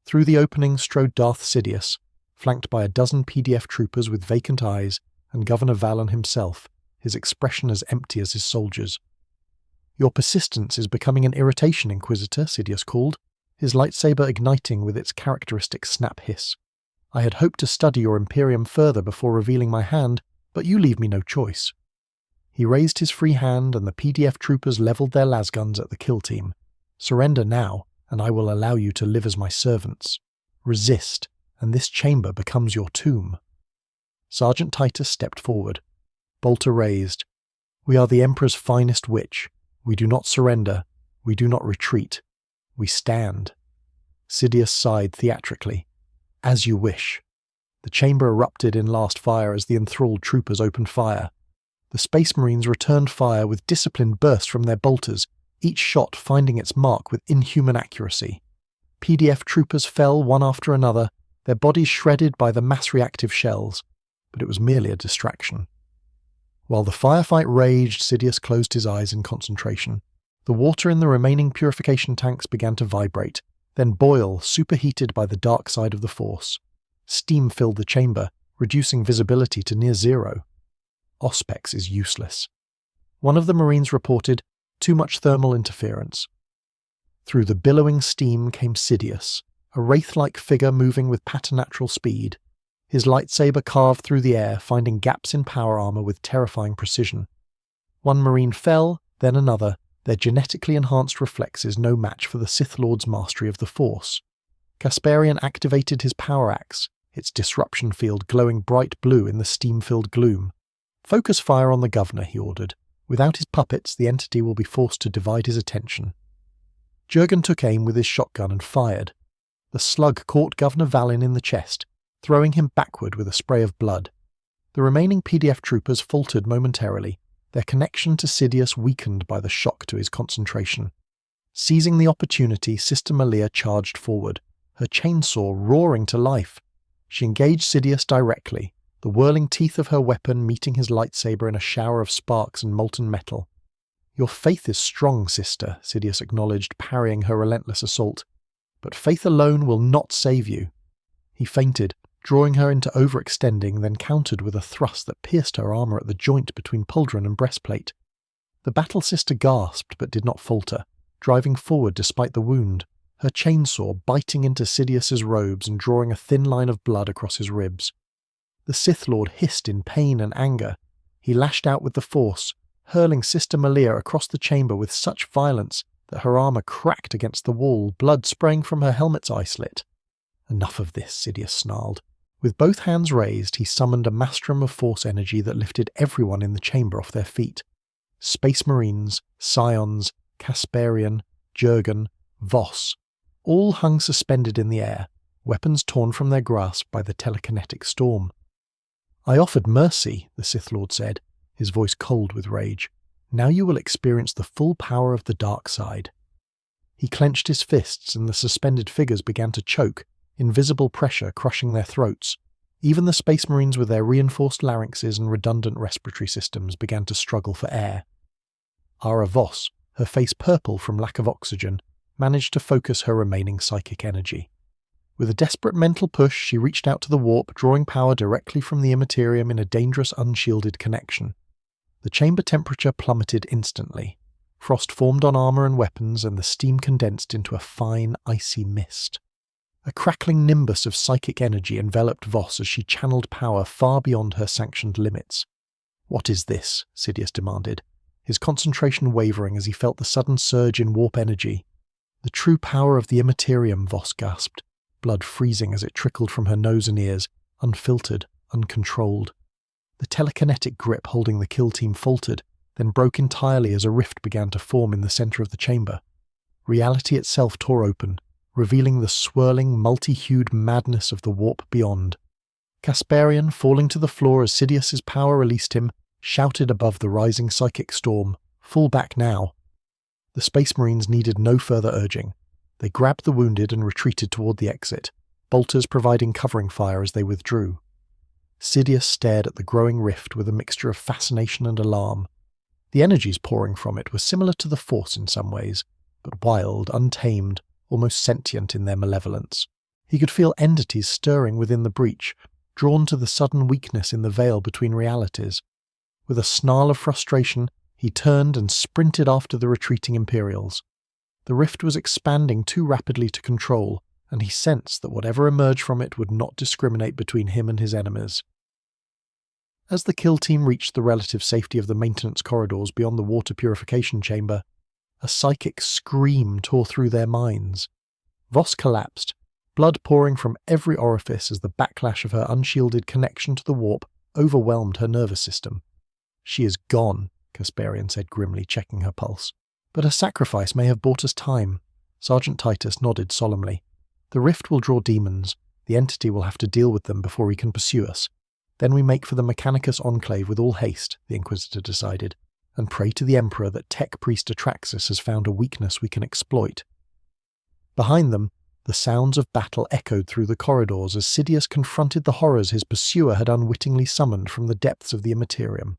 Through the opening strode Darth Sidious, flanked by a dozen PDF troopers with vacant eyes, and Governor Vallon himself, his expression as empty as his soldiers. "Your persistence is becoming an irritation, Inquisitor," Sidious called, his lightsaber igniting with its characteristic snap hiss. "I had hoped to study your Imperium further before revealing my hand, but you leave me no choice." He raised his free hand and the PDF troopers leveled their lasguns at the kill team. "Surrender now, and I will allow you to live as my servants. Resist, and this chamber becomes your tomb." Sergeant Titus stepped forward. Bolter raised. "We are the Emperor's finest witch. We do not surrender. We do not retreat. We stand." Sidious sighed theatrically. "As you wish." The chamber erupted in last fire as the enthralled troopers opened fire. The Space Marines returned fire with disciplined bursts from their bolters, each shot finding its mark with inhuman accuracy. PDF troopers fell one after another, their bodies shredded by the mass-reactive shells, but it was merely a distraction. While the firefight raged, Sidious closed his eyes in concentration. The water in the remaining purification tanks began to vibrate, then boil, superheated by the dark side of the Force. Steam filled the chamber, reducing visibility to near zero. Auspex is useless. One of the Marines reported, too much thermal interference. Through the billowing steam came Sidious, a wraith-like figure moving with paternatural speed. His lightsaber carved through the air, finding gaps in power armor with terrifying precision. One Marine fell, then another, their genetically enhanced reflexes no match for the Sith Lord's mastery of the Force. Kasparian activated his power axe, its disruption field glowing bright blue in the steam-filled gloom. "Focus fire on the Governor," he ordered. "Without his puppets, the entity will be forced to divide his attention." Jurgen took aim with his shotgun and fired. The slug caught Governor Valin in the chest, throwing him backward with a spray of blood. The remaining PDF troopers faltered momentarily, their connection to Sidious weakened by the shock to his concentration. Seizing the opportunity, Sister Malia charged forward, her chainsaw roaring to life. She engaged Sidious directly, the whirling teeth of her weapon meeting his lightsaber in a shower of sparks and molten metal. "Your faith is strong, sister," Sidious acknowledged, parrying her relentless assault. "But faith alone will not save you." He feinted, drawing her into overextending, then countered with a thrust that pierced her armor at the joint between pauldron and breastplate. The battle sister gasped but did not falter, driving forward despite the wound, her chainsaw biting into Sidious's robes and drawing a thin line of blood across his ribs. The Sith Lord hissed in pain and anger. He lashed out with the Force, hurling Sister Malia across the chamber with such violence that her armor cracked against the wall, blood spraying from her helmet's eye slit. "Enough of this," Sidious snarled. With both hands raised, he summoned a maelstrom of Force energy that lifted everyone in the chamber off their feet. Space Marines, Scions, Kasparian, Jurgen, Voss, all hung suspended in the air, weapons torn from their grasp by the telekinetic storm. "I offered mercy," the Sith Lord said, his voice cold with rage. "Now you will experience the full power of the dark side." He clenched his fists and the suspended figures began to choke, invisible pressure crushing their throats. Even the Space Marines with their reinforced larynxes and redundant respiratory systems began to struggle for air. Ara Voss, her face purple from lack of oxygen, managed to focus her remaining psychic energy. With a desperate mental push, she reached out to the warp, drawing power directly from the immaterium in a dangerous unshielded connection. The chamber temperature plummeted instantly. Frost formed on armor and weapons, and the steam condensed into a fine, icy mist. A crackling nimbus of psychic energy enveloped Voss as she channeled power far beyond her sanctioned limits. "What is this?" Sidious demanded, his concentration wavering as he felt the sudden surge in warp energy. "The true power of the immaterium," Voss gasped, blood freezing as it trickled from her nose and ears, unfiltered, uncontrolled. The telekinetic grip holding the kill team faltered, then broke entirely as a rift began to form in the center of the chamber. Reality itself tore open, revealing the swirling, multi-hued madness of the warp beyond. Kasparian, falling to the floor as Sidious's power released him, shouted above the rising psychic storm, "Fall back now." The Space Marines needed no further urging. They grabbed the wounded and retreated toward the exit, bolters providing covering fire as they withdrew. Sidious stared at the growing rift with a mixture of fascination and alarm. The energies pouring from it were similar to the Force in some ways, but wild, untamed, almost sentient in their malevolence. He could feel entities stirring within the breach, drawn to the sudden weakness in the veil between realities. With a snarl of frustration, he turned and sprinted after the retreating Imperials. The rift was expanding too rapidly to control, and he sensed that whatever emerged from it would not discriminate between him and his enemies. As the kill team reached the relative safety of the maintenance corridors beyond the water purification chamber, a psychic scream tore through their minds. Voss collapsed, blood pouring from every orifice as the backlash of her unshielded connection to the warp overwhelmed her nervous system. "She is gone," Kasparian said grimly, checking her pulse. "But her sacrifice may have bought us time." Sergeant Titus nodded solemnly. "The rift will draw demons, The entity will have to deal with them before he can pursue us. Then we make for the Mechanicus Enclave with all haste, the Inquisitor decided, and pray to the Emperor that tech priest Atraxus has found a weakness we can exploit. Behind them, the sounds of battle echoed through the corridors as Sidious confronted the horrors his pursuer had unwittingly summoned from the depths of the Immaterium.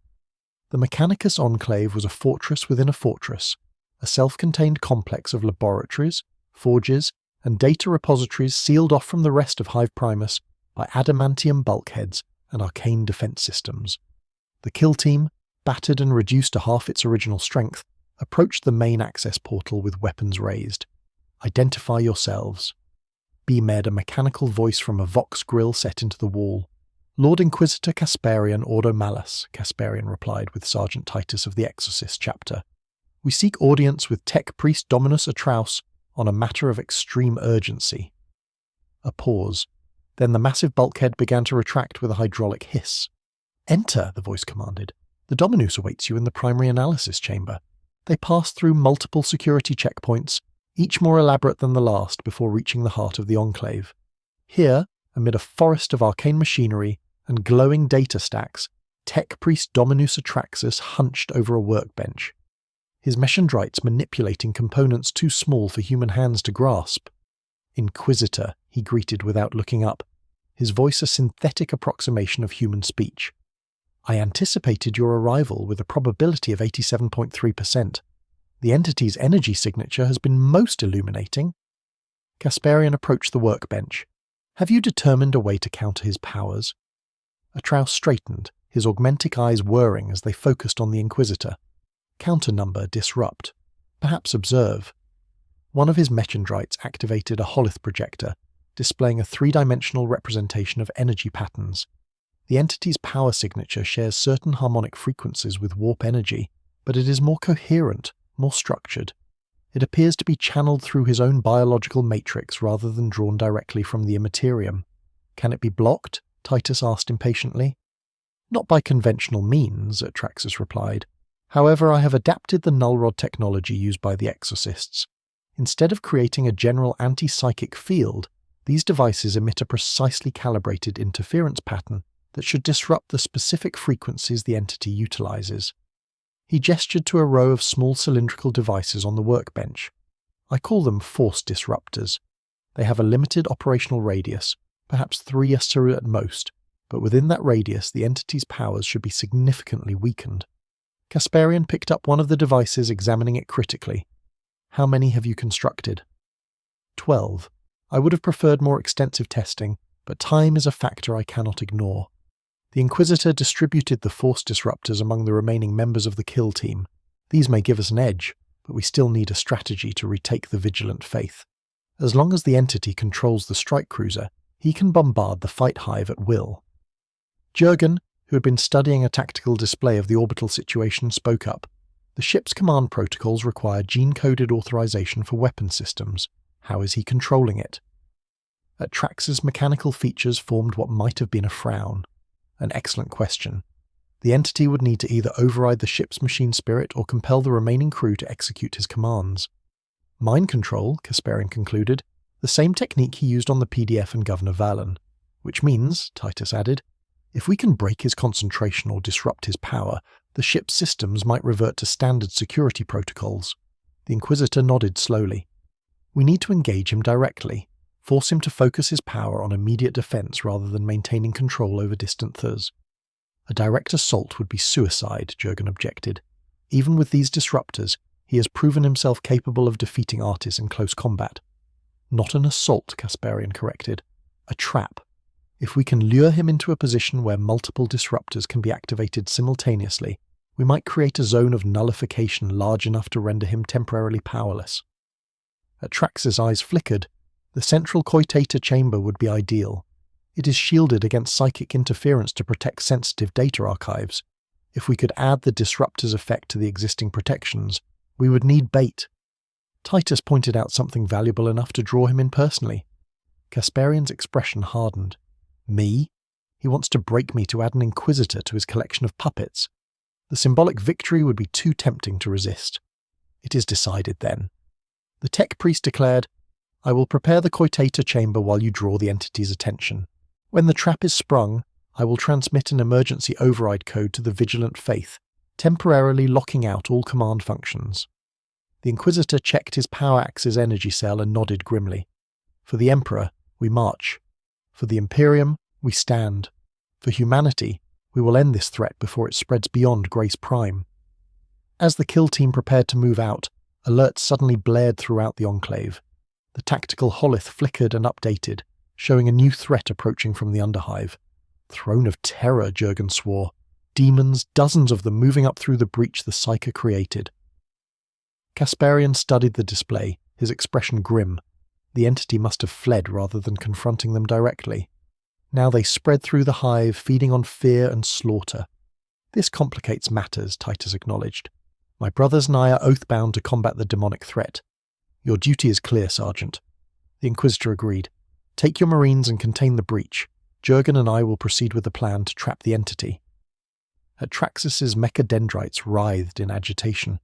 The Mechanicus Enclave was a fortress within a fortress, a self-contained complex of laboratories, forges, and data repositories sealed off from the rest of Hive Primus by adamantium bulkheads and arcane defense systems. The kill team, battered and reduced to half its original strength, approached the main access portal with weapons raised. Identify yourselves. Beamed a mechanical voice from a vox grill set into the wall. Lord Inquisitor Casparian Ordo Malus, Casparian replied with Sergeant Titus of the Exorcist chapter. We seek audience with tech priest Dominus Atraus on a matter of extreme urgency. A pause. Then the massive bulkhead began to retract with a hydraulic hiss. Enter, the voice commanded. The Dominus awaits you in the primary analysis chamber. They passed through multiple security checkpoints, each more elaborate than the last, before reaching the heart of the Enclave. Here, amid a forest of arcane machinery and glowing data stacks, tech priest Dominus Atraxus hunched over a workbench. His mechandrites manipulating components too small for human hands to grasp. Inquisitor, he greeted without looking up, his voice a synthetic approximation of human speech. I anticipated your arrival with a probability of 87.3%. The entity's energy signature has been most illuminating. Casparian approached the workbench. Have you determined a way to counter his powers? Atraus straightened, his augmentic eyes whirring as they focused on the Inquisitor. Counter number disrupt. Perhaps observe. One of his mechandrites activated a holith projector, displaying a three-dimensional representation of energy patterns. The entity's power signature shares certain harmonic frequencies with warp energy, but it is more coherent, more structured. It appears to be channeled through his own biological matrix rather than drawn directly from the Immaterium. Can it be blocked? Titus asked impatiently. Not by conventional means, Atraxus replied. However, I have adapted the null rod technology used by the exorcists. Instead of creating a general anti-psychic field, these devices emit a precisely calibrated interference pattern that should disrupt the specific frequencies the entity utilizes. He gestured to a row of small cylindrical devices on the workbench. I call them force disruptors. They have a limited operational radius, perhaps 3 Yassuru at most, but within that radius the entity's powers should be significantly weakened. Casparian picked up one of the devices, examining it critically. How many have you constructed? 12. I would have preferred more extensive testing, but time is a factor I cannot ignore. The Inquisitor distributed the force disruptors among the remaining members of the kill team. These may give us an edge, but we still need a strategy to retake the Vigilant Faith. As long as the entity controls the strike cruiser, he can bombard the fight hive at will. Jurgen, who had been studying a tactical display of the orbital situation, spoke up. The ship's command protocols require gene-coded authorization for weapon systems. How is he controlling it? Atrax's mechanical features formed what might have been a frown. An excellent question. The entity would need to either override the ship's machine spirit or compel the remaining crew to execute his commands. Mind control, Casparian concluded, the same technique he used on the PDF and Governor Valen. Which means, Titus added, if we can break his concentration or disrupt his power, the ship's systems might revert to standard security protocols. The Inquisitor nodded slowly. We need to engage him directly, force him to focus his power on immediate defense rather than maintaining control over distant Thurs. A direct assault would be suicide, Jurgen objected. Even with these disruptors, he has proven himself capable of defeating Artis in close combat. Not an assault, Casparian corrected. A trap. If we can lure him into a position where multiple disruptors can be activated simultaneously, we might create a zone of nullification large enough to render him temporarily powerless. Atrax's eyes flickered. The central coitator chamber would be ideal. It is shielded against psychic interference to protect sensitive data archives. If we could add the disruptor's effect to the existing protections, we would need bait. Titus pointed out something valuable enough to draw him in personally. Casparian's expression hardened. Me? He wants to break me to add an Inquisitor to his collection of puppets. The symbolic victory would be too tempting to resist. It is decided then. The tech priest declared, I will prepare the coitator chamber while you draw the entity's attention. When the trap is sprung, I will transmit an emergency override code to the Vigilant Faith, temporarily locking out all command functions. The Inquisitor checked his power axe's energy cell and nodded grimly. For the Emperor, we march. For the Imperium, we stand. For humanity, we will end this threat before it spreads beyond Grace Prime. As the kill team prepared to move out, alerts suddenly blared throughout the Enclave. The tactical holith flickered and updated, showing a new threat approaching from the Underhive. Throne of Terror, Jurgen swore. Demons, dozens of them moving up through the breach the Psyker created. Kasparian studied the display, his expression grim. The entity must have fled rather than confronting them directly. Now they spread through the hive, feeding on fear and slaughter. This complicates matters, Titus acknowledged. My brothers and I are oath-bound to combat the demonic threat. Your duty is clear, Sergeant. The Inquisitor agreed. Take your marines and contain the breach. Jurgen and I will proceed with the plan to trap the entity. Atraxis's mechadendrites writhed in agitation.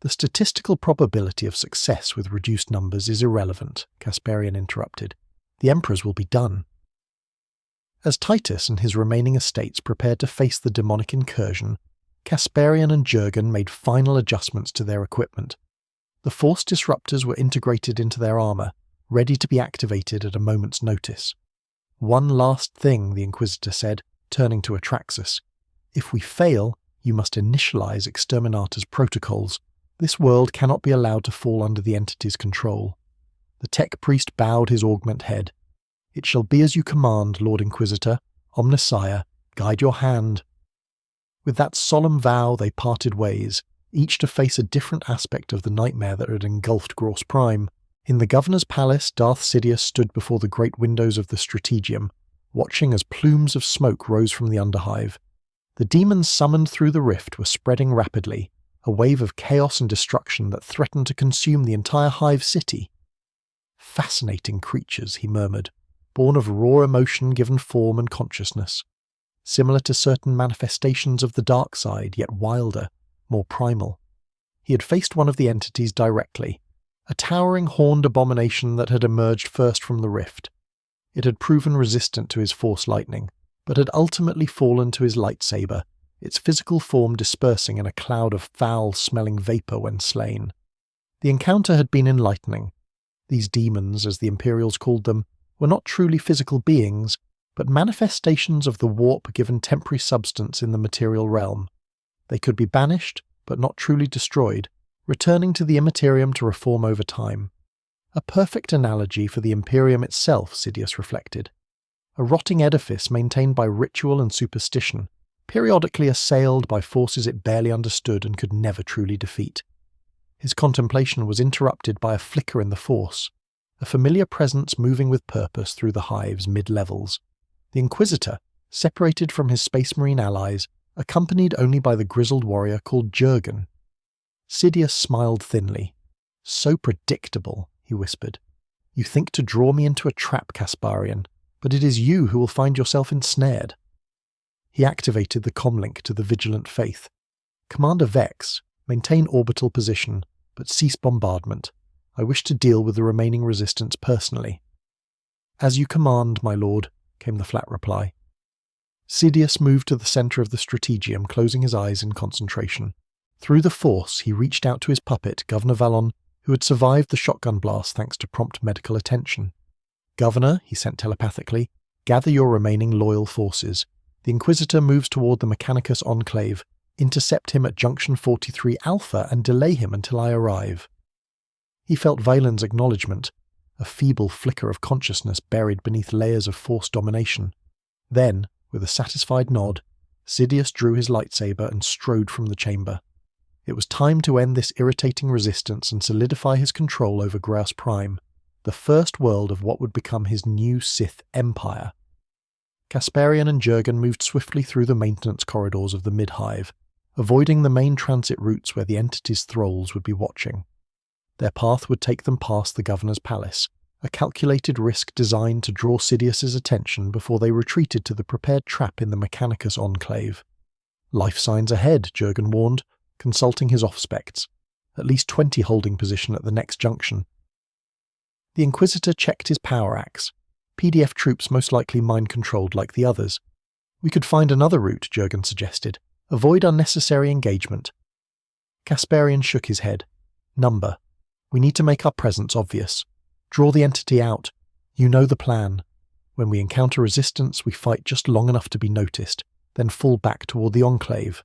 The statistical probability of success with reduced numbers is irrelevant, Kasparian interrupted. The Emperors will be done. As Titus and his remaining estates prepared to face the demonic incursion, Kasparian and Jurgen made final adjustments to their equipment. The Force disruptors were integrated into their armor, ready to be activated at a moment's notice. One last thing, the Inquisitor said, turning to Atraxis. If we fail, you must initialize Exterminator's protocols. This world cannot be allowed to fall under the entity's control. The tech priest bowed his augment head. It shall be as you command, Lord Inquisitor. Omnissiah, guide your hand. With that solemn vow they parted ways, each to face a different aspect of the nightmare that had engulfed Gross Prime. In the Governor's Palace, Darth Sidious stood before the great windows of the Strategium, watching as plumes of smoke rose from the Underhive. The demons summoned through the rift were spreading rapidly, a wave of chaos and destruction that threatened to consume the entire Hive city. Fascinating creatures, he murmured, born of raw emotion given form and consciousness. Similar to certain manifestations of the dark side, yet wilder, more primal. He had faced one of the entities directly, a towering horned abomination that had emerged first from the rift. It had proven resistant to his force lightning, but had ultimately fallen to his lightsaber, its physical form dispersing in a cloud of foul-smelling vapor when slain. The encounter had been enlightening. These demons, as the Imperials called them, were not truly physical beings, but manifestations of the warp given temporary substance in the material realm. They could be banished, but not truly destroyed, returning to the Immaterium to reform over time. A perfect analogy for the Imperium itself, Sidious reflected. A rotting edifice maintained by ritual and superstition, periodically assailed by forces it barely understood and could never truly defeat. His contemplation was interrupted by a flicker in the Force, a familiar presence moving with purpose through the Hive's mid-levels. The Inquisitor, separated from his Space Marine allies, accompanied only by the grizzled warrior called Jurgen. Sidious smiled thinly. So predictable, he whispered. You think to draw me into a trap, Kasparian, but it is you who will find yourself ensnared. He activated the comlink to the Vigilant Faith. Commander Vex, maintain orbital position, but cease bombardment. I wish to deal with the remaining resistance personally. As you command, my lord, came the flat reply. Sidious moved to the center of the Strategium, closing his eyes in concentration. Through the Force, he reached out to his puppet, Governor Vallon, who had survived the shotgun blast thanks to prompt medical attention. Governor, he sent telepathically, gather your remaining loyal forces. The Inquisitor moves toward the Mechanicus Enclave. Intercept him at Junction 43 Alpha and delay him until I arrive. He felt Valen's acknowledgement, a feeble flicker of consciousness buried beneath layers of Force domination. Then, with a satisfied nod, Sidious drew his lightsaber and strode from the chamber. It was time to end this irritating resistance and solidify his control over Grass Prime, the first world of what would become his new Sith Empire. Kasparian and Jurgen moved swiftly through the maintenance corridors of the Mid-Hive, avoiding the main transit routes where the entity's thralls would be watching. Their path would take them past the Governor's Palace, a calculated risk designed to draw Sidious's attention before they retreated to the prepared trap in the Mechanicus Enclave. Life signs ahead, Jurgen warned, consulting his off-specs. At least 20 holding position at the next junction. The Inquisitor checked his power axe. PDF troops most likely mind-controlled like the others. We could find another route, Jurgen suggested. Avoid unnecessary engagement. Kasparian shook his head. Number. We need to make our presence obvious. Draw the entity out. You know the plan. When we encounter resistance, we fight just long enough to be noticed, then fall back toward the Enclave.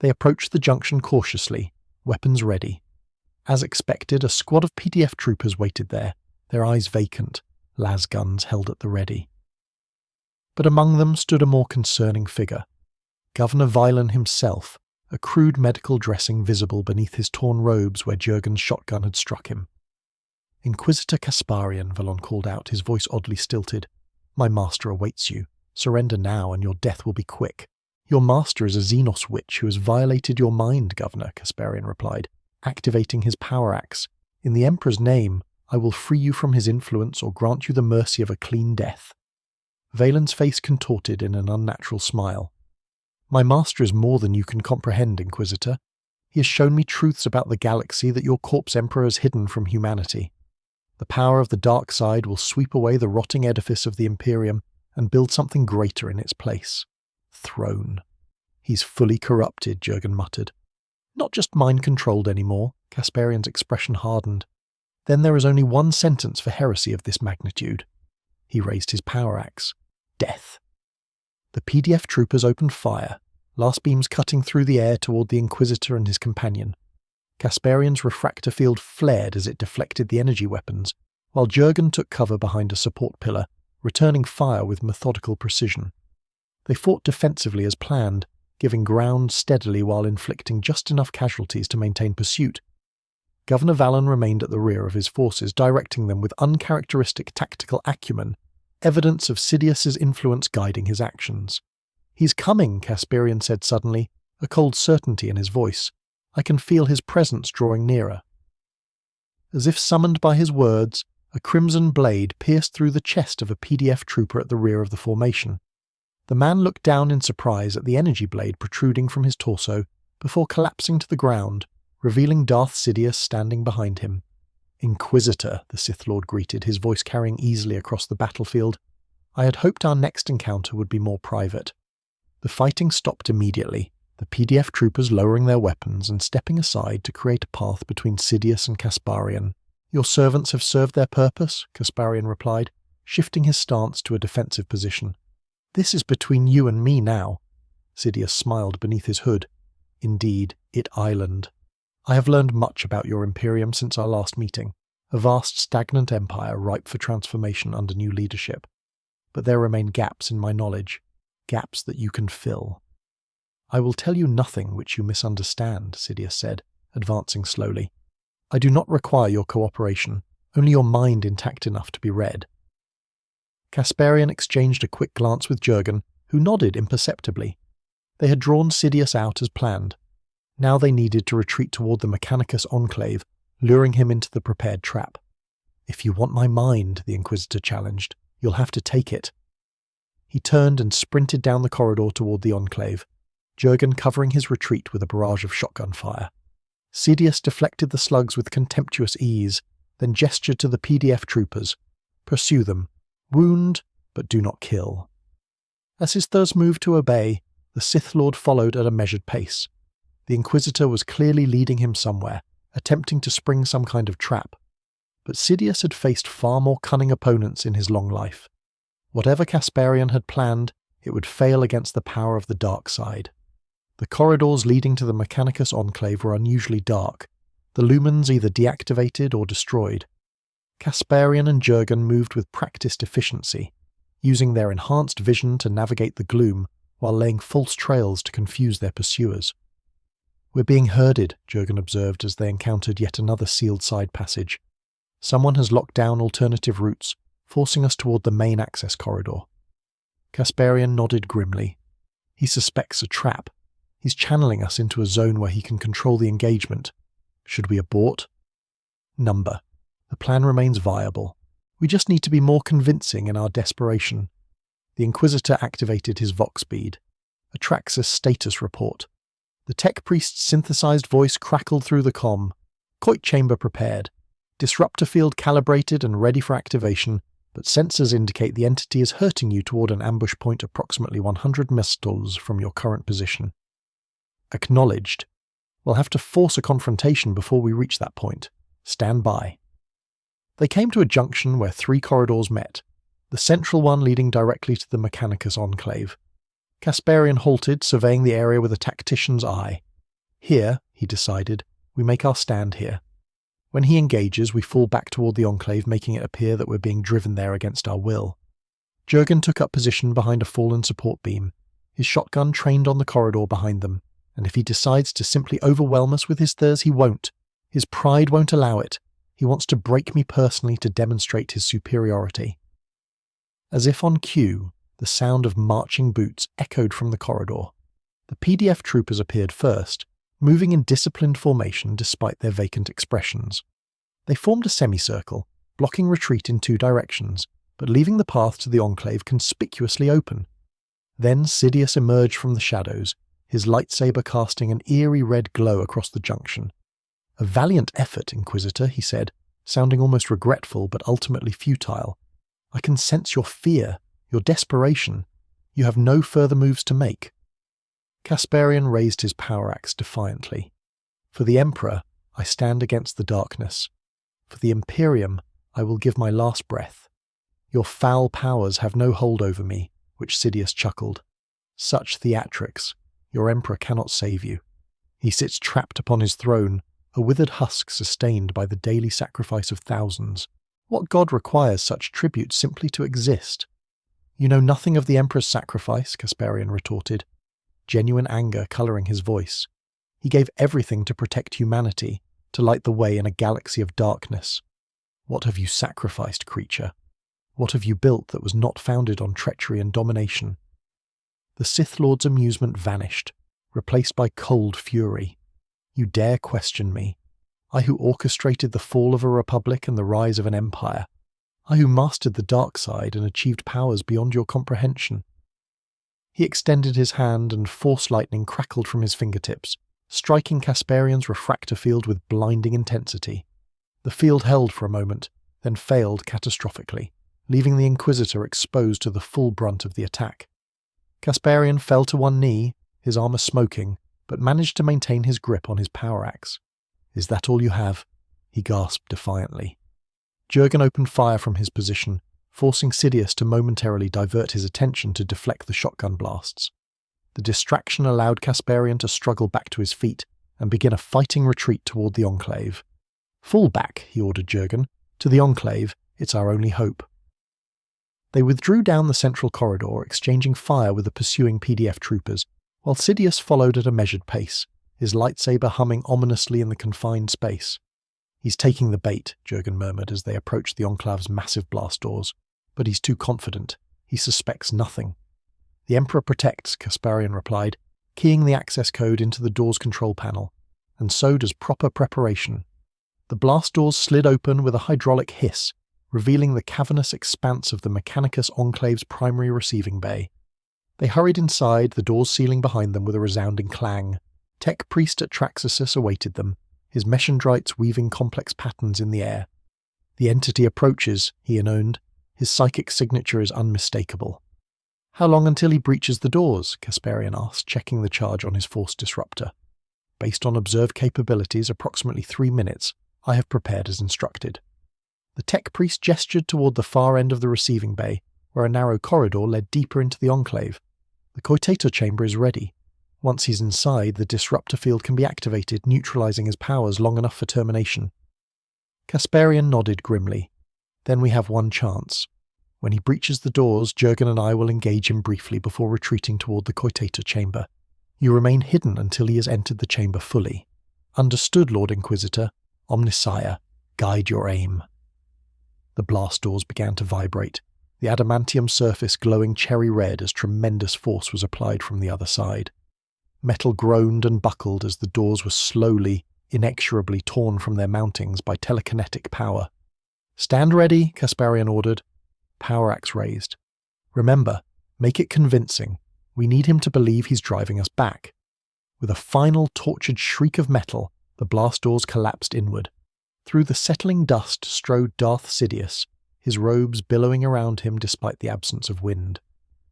They approached the junction cautiously, weapons ready. As expected, a squad of PDF troopers waited there, their eyes vacant, las guns held at the ready. But among them stood a more concerning figure. Governor Vilan himself, a crude medical dressing visible beneath his torn robes where Jurgen's shotgun had struck him. Inquisitor Kasparian, Valon called out, his voice oddly stilted. My master awaits you. Surrender now and your death will be quick. Your master is a Xenos witch who has violated your mind, Governor, Kasparian replied, activating his power axe. In the Emperor's name, I will free you from his influence or grant you the mercy of a clean death. Valen's face contorted in an unnatural smile. My master is more than you can comprehend, Inquisitor. He has shown me truths about the galaxy that your corpse Emperor has hidden from humanity. The power of the dark side will sweep away the rotting edifice of the Imperium and build something greater in its place. Throne. He's fully corrupted, Jurgen muttered. Not just mind-controlled anymore, Kasparian's expression hardened. Then there is only one sentence for heresy of this magnitude. He raised his power axe. Death. The PDF troopers opened fire, last beams cutting through the air toward the Inquisitor and his companion. Kasparian's refractor field flared as it deflected the energy weapons, while Jurgen took cover behind a support pillar, returning fire with methodical precision. They fought defensively as planned, giving ground steadily while inflicting just enough casualties to maintain pursuit. Governor Valan remained at the rear of his forces, directing them with uncharacteristic tactical acumen, evidence of Sidious's influence guiding his actions. He's coming, Kasparian said suddenly, a cold certainty in his voice. I can feel his presence drawing nearer. As if summoned by his words, a crimson blade pierced through the chest of a PDF trooper at the rear of the formation. The man looked down in surprise at the energy blade protruding from his torso before collapsing to the ground, revealing Darth Sidious standing behind him. Inquisitor, the Sith Lord greeted, his voice carrying easily across the battlefield. I had hoped our next encounter would be more private. The fighting stopped immediately, the PDF troopers lowering their weapons and stepping aside to create a path between Sidious and Kasparian. Your servants have served their purpose, Kasparian replied, shifting his stance to a defensive position. This is between you and me now. Sidious smiled beneath his hood. Indeed, it island. I have learned much about your Imperium since our last meeting, a vast stagnant empire ripe for transformation under new leadership. But there remain gaps in my knowledge, gaps that you can fill. I will tell you nothing which you misunderstand, Sidious said, advancing slowly. I do not require your cooperation, only your mind intact enough to be read. Kasparian exchanged a quick glance with Jurgen, who nodded imperceptibly. They had drawn Sidious out as planned. Now they needed to retreat toward the Mechanicus Enclave, luring him into the prepared trap. If you want my mind, the Inquisitor challenged, you'll have to take it. He turned and sprinted down the corridor toward the Enclave, Jurgen covering his retreat with a barrage of shotgun fire. Sidious deflected the slugs with contemptuous ease, then gestured to the PDF troopers. Pursue them. Wound, but do not kill. As his Thurs moved to obey, the Sith Lord followed at a measured pace. The Inquisitor was clearly leading him somewhere, attempting to spring some kind of trap. But Sidious had faced far more cunning opponents in his long life. Whatever Kasparian had planned, it would fail against the power of the dark side. The corridors leading to the Mechanicus Enclave were unusually dark, the lumens either deactivated or destroyed. Kasparian and Jurgen moved with practiced efficiency, using their enhanced vision to navigate the gloom while laying false trails to confuse their pursuers. We're being herded, Jurgen observed as they encountered yet another sealed side passage. Someone has locked down alternative routes, forcing us toward the main access corridor. Kasparian nodded grimly. He suspects a trap. He's channeling us into a zone where he can control the engagement. Should we abort? Number. The plan remains viable. We just need to be more convincing in our desperation. The Inquisitor activated his Vox bead. Atraxus status report. The tech priest's synthesized voice crackled through the comm. Coit chamber prepared. Disruptor field calibrated and ready for activation, but sensors indicate the entity is hurting you toward an ambush point approximately 100 mistols from your current position. Acknowledged. We'll have to force a confrontation before we reach that point. Stand by. They came to a junction where 3 corridors met, the central one leading directly to the Mechanicus enclave. Casparian halted, surveying the area with a tactician's eye. Here, he decided, we make our stand here. When he engages, we fall back toward the enclave, making it appear that we're being driven there against our will. Jurgen took up position behind a fallen support beam, his shotgun trained on the corridor behind them, and if he decides to simply overwhelm us with his thurs, he won't. His pride won't allow it. He wants to break me personally to demonstrate his superiority. As if on cue, the sound of marching boots echoed from the corridor. The PDF troopers appeared first, moving in disciplined formation despite their vacant expressions. They formed a semicircle, blocking retreat in 2 directions, but leaving the path to the enclave conspicuously open. Then Sidious emerged from the shadows, his lightsaber casting an eerie red glow across the junction. "A valiant effort, Inquisitor," he said, sounding almost regretful but ultimately futile. "I can sense your fear, your desperation. You have no further moves to make." Casparian raised his power axe defiantly. "For the Emperor, I stand against the darkness. For the Imperium, I will give my last breath. Your foul powers have no hold over me," which Sidious chuckled. "Such theatrics. Your Emperor cannot save you. He sits trapped upon his throne, a withered husk sustained by the daily sacrifice of thousands. What god requires such tribute simply to exist?" "You know nothing of the Emperor's sacrifice," Casparian retorted, genuine anger colouring his voice. "He gave everything to protect humanity, to light the way in a galaxy of darkness. What have you sacrificed, creature? What have you built that was not founded on treachery and domination?" The Sith Lord's amusement vanished, replaced by cold fury. "You dare question me? I who orchestrated the fall of a republic and the rise of an empire. I who mastered the dark side and achieved powers beyond your comprehension." He extended his hand and force lightning crackled from his fingertips, striking Casparian's refractor field with blinding intensity. The field held for a moment, then failed catastrophically, leaving the Inquisitor exposed to the full brunt of the attack. Casparian fell to one knee, his armour smoking, but managed to maintain his grip on his power axe. "Is that all you have?" he gasped defiantly. Jurgen opened fire from his position, forcing Sidious to momentarily divert his attention to deflect the shotgun blasts. The distraction allowed Casparian to struggle back to his feet and begin a fighting retreat toward the Enclave. "Fall back," he ordered Jurgen. "To the Enclave, it's our only hope." They withdrew down the central corridor, exchanging fire with the pursuing PDF troopers, while Sidious followed at a measured pace, his lightsaber humming ominously in the confined space. "He's taking the bait," Jurgen murmured as they approached the Enclave's massive blast doors. "But he's too confident. He suspects nothing." "The Emperor protects," Casparian replied, keying the access code into the door's control panel. "And so does proper preparation." The blast doors slid open with a hydraulic hiss, revealing the cavernous expanse of the Mechanicus Enclave's primary receiving bay. They hurried inside, the doors sealing behind them with a resounding clang. Tech Priest at Traxxas awaited them, his Meschandrites weaving complex patterns in the air. "The entity approaches," he intoned. "His psychic signature is unmistakable." "How long until he breaches the doors?" Casparian asked, checking the charge on his force disruptor. "Based on observed capabilities, approximately 3 minutes. I have prepared as instructed." The Tech Priest gestured toward the far end of the receiving bay, where a narrow corridor led deeper into the Enclave. "The Coitator chamber is ready. Once he's inside, the disruptor field can be activated, neutralizing his powers long enough for termination." Casparian nodded grimly. "Then we have one chance. When he breaches the doors, Jurgen and I will engage him briefly before retreating toward the Coitator chamber. You remain hidden until he has entered the chamber fully." "Understood, Lord Inquisitor. Omnissiah, guide your aim." The blast doors began to vibrate, the adamantium surface glowing cherry red as tremendous force was applied from the other side. Metal groaned and buckled as the doors were slowly, inexorably torn from their mountings by telekinetic power. "Stand ready," Casparian ordered. Power axe raised. "Remember, make it convincing. We need him to believe he's driving us back." With a final tortured shriek of metal, the blast doors collapsed inward. Through the settling dust strode Darth Sidious, his robes billowing around him despite the absence of wind,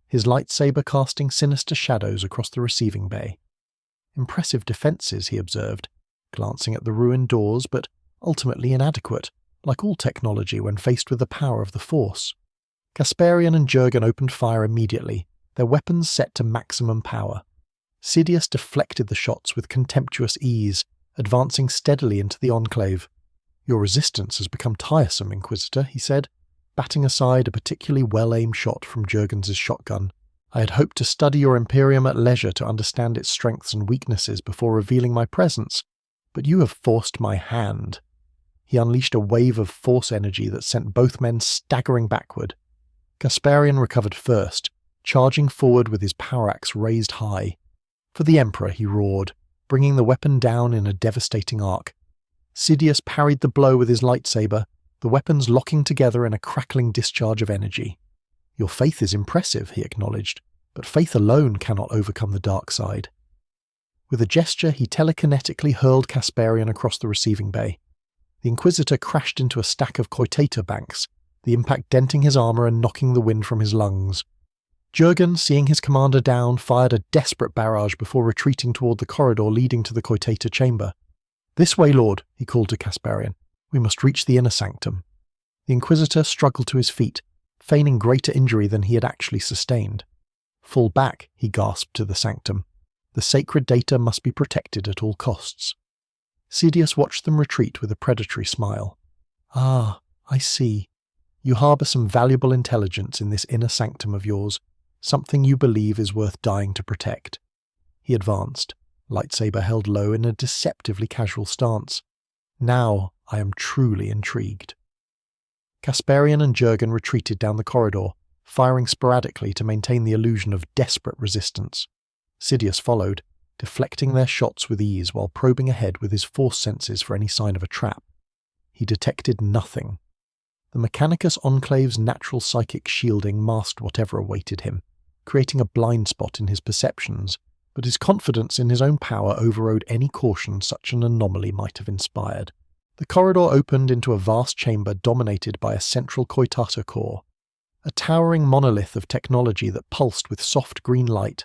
his lightsaber casting sinister shadows across the receiving bay. Impressive defences, he observed, glancing at the ruined doors, but ultimately inadequate, like all technology when faced with the power of the Force. Kasparian and Jurgen opened fire immediately, their weapons set to maximum power. Sidious deflected the shots with contemptuous ease, advancing steadily into the Enclave. "Your resistance has become tiresome, Inquisitor," he said, batting aside a particularly well-aimed shot from Jurgens' shotgun. "I had hoped to study your Imperium at leisure to understand its strengths and weaknesses before revealing my presence, but you have forced my hand." He unleashed a wave of Force energy that sent both men staggering backward. Kasparian recovered first, charging forward with his power axe raised high. "For the Emperor," he roared, bringing the weapon down in a devastating arc. Sidious parried the blow with his lightsaber, the weapons locking together in a crackling discharge of energy. "Your faith is impressive," he acknowledged, "but faith alone cannot overcome the dark side." With a gesture, he telekinetically hurled Kasparian across the receiving bay. The Inquisitor crashed into a stack of coitator banks, the impact denting his armour and knocking the wind from his lungs. Jurgen, seeing his commander down, fired a desperate barrage before retreating toward the corridor leading to the coitator chamber. "This way, Lord," he called to Kasparian. "We must reach the inner sanctum." The Inquisitor struggled to his feet, feigning greater injury than he had actually sustained. "Fall back," he gasped to the sanctum. "The sacred data must be protected at all costs." Sidious watched them retreat with a predatory smile. "Ah, I see. You harbour some valuable intelligence in this inner sanctum of yours, something you believe is worth dying to protect." He advanced, lightsaber held low in a deceptively casual stance. "Now I am truly intrigued." Kasparian and Jurgen retreated down the corridor, firing sporadically to maintain the illusion of desperate resistance. Sidious followed, deflecting their shots with ease while probing ahead with his Force senses for any sign of a trap. He detected nothing. The Mechanicus Enclave's natural psychic shielding masked whatever awaited him, creating a blind spot in his perceptions, but his confidence in his own power overrode any caution such an anomaly might have inspired. The corridor opened into a vast chamber dominated by a central coitator core, a towering monolith of technology that pulsed with soft green light.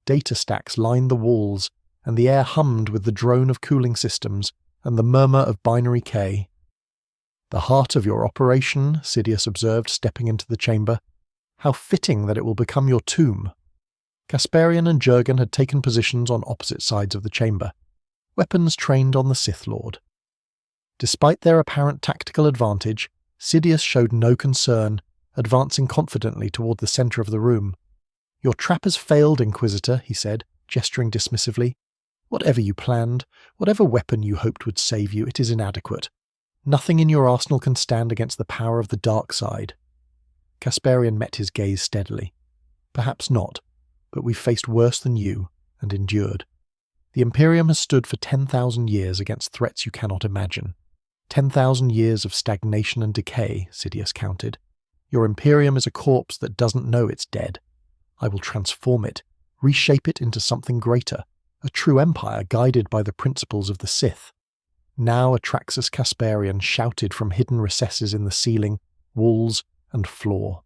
Data stacks lined the walls, and the air hummed with the drone of cooling systems and the murmur of binary K. "The heart of your operation," Sidious observed, stepping into the chamber. "How fitting that it will become your tomb." Kasparian and Jurgen had taken positions on opposite sides of the chamber, weapons trained on the Sith Lord. Despite their apparent tactical advantage, Sidious showed no concern, advancing confidently toward the centre of the room. "Your trap has failed, Inquisitor," he said, gesturing dismissively. "Whatever you planned, whatever weapon you hoped would save you, it is inadequate. Nothing in your arsenal can stand against the power of the dark side." Kasparian met his gaze steadily. "Perhaps not, but we've faced worse than you, and endured. The Imperium has stood for 10,000 years against threats you cannot imagine. 10,000 years of stagnation and decay," Sidious counted. "Your Imperium is a corpse that doesn't know it's dead. I will transform it, reshape it into something greater, a true empire guided by the principles of the Sith." Now Atraxus Kasparian shouted from hidden recesses in the ceiling, walls, and floor.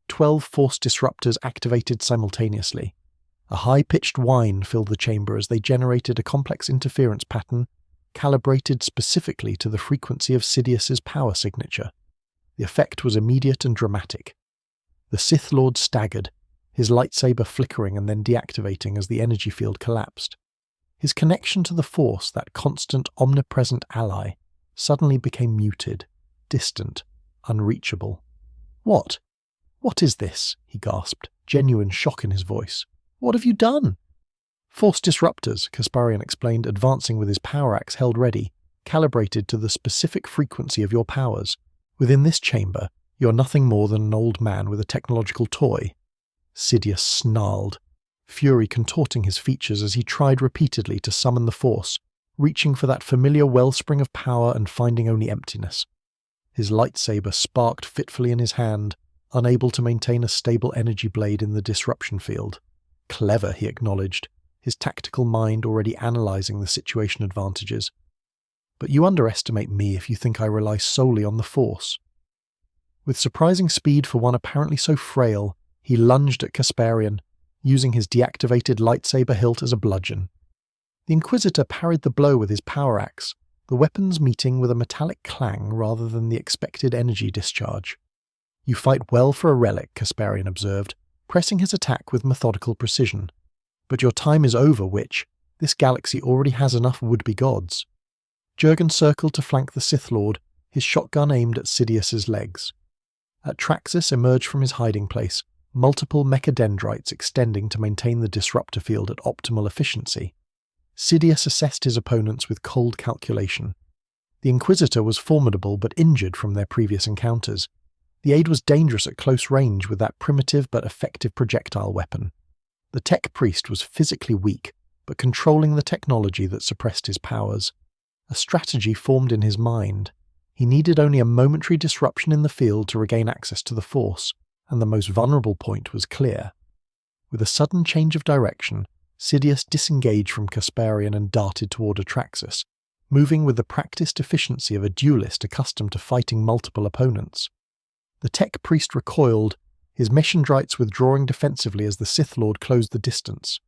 12 Force disruptors activated simultaneously. A high-pitched whine filled the chamber as they generated a complex interference pattern calibrated specifically to the frequency of Sidious's power signature. The effect was immediate and dramatic. The Sith Lord staggered, his lightsaber flickering and then deactivating as the energy field collapsed. His connection to the Force, that constant, omnipresent ally, suddenly became muted, distant, unreachable. "What? What is this?" he gasped, genuine shock in his voice. "What have you done?" "Force disruptors," Kasparian explained, advancing with his power axe held ready, calibrated to the specific frequency of your powers. "Within this chamber, you're nothing more than an old man with a technological toy." Sidious snarled, fury contorting his features as he tried repeatedly to summon the Force, reaching for that familiar wellspring of power and finding only emptiness. His lightsaber sparked fitfully in his hand, unable to maintain a stable energy blade in the disruption field. Clever, he acknowledged, his tactical mind already analysing the situation advantages. but you underestimate me if you think I rely solely on the Force." With surprising speed for one apparently so frail, he lunged at Kasparian, using his deactivated lightsaber hilt as a bludgeon. The Inquisitor parried the blow with his power axe, the weapons meeting with a metallic clang rather than the expected energy discharge. "You fight well for a relic," Kasparian observed, pressing his attack with methodical precision. "But your time is over, Witch. This galaxy already has enough would-be gods." Jurgen circled to flank the Sith Lord, his shotgun aimed at Sidious's legs. Atraxis emerged from his hiding place, multiple mechadendrites extending to maintain the disruptor field at optimal efficiency. Sidious assessed his opponents with cold calculation. The Inquisitor was formidable but injured from their previous encounters. The aide was dangerous at close range with that primitive but effective projectile weapon. The Tech Priest was physically weak, but controlling the technology that suppressed his powers. A strategy formed in his mind. He needed only a momentary disruption in the field to regain access to the Force, and the most vulnerable point was clear. With a sudden change of direction, Sidious disengaged from Kasparian and darted toward Atraxis, moving with the practiced efficiency of a duelist accustomed to fighting multiple opponents. The Tech Priest recoiled, his Meshindrites withdrawing defensively as the Sith Lord closed the distance.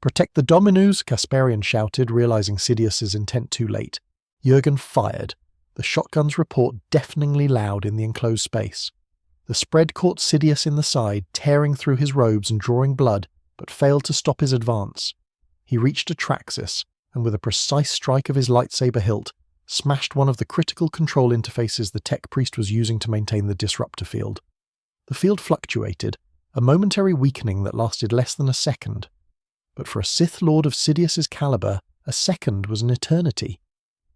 "Protect the Dominus!" Kasparian shouted, realizing Sidious's intent too late. Jurgen fired, the shotgun's report deafeningly loud in the enclosed space. The spread caught Sidious in the side, tearing through his robes and drawing blood, but failed to stop his advance. He reached Atraxis, and with a precise strike of his lightsaber hilt, smashed one of the critical control interfaces the Tech Priest was using to maintain the disruptor field. The field fluctuated, a momentary weakening that lasted less than a second. But for a Sith Lord of Sidious's caliber, a second was an eternity.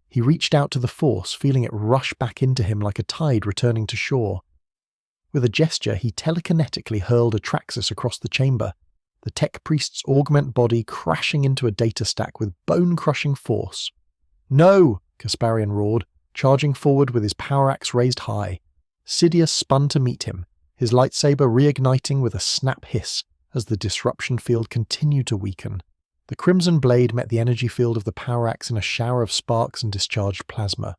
He reached out to the Force, feeling it rush back into him like a tide returning to shore. With a gesture, he telekinetically hurled Atraxis across the chamber, the Tech Priest's augment body crashing into a data stack with bone-crushing force. "No!" Kasparian roared, charging forward with his power axe raised high. Sidious spun to meet him, his lightsaber reigniting with a snap hiss as the disruption field continued to weaken. The crimson blade met the energy field of the power axe in a shower of sparks and discharged plasma.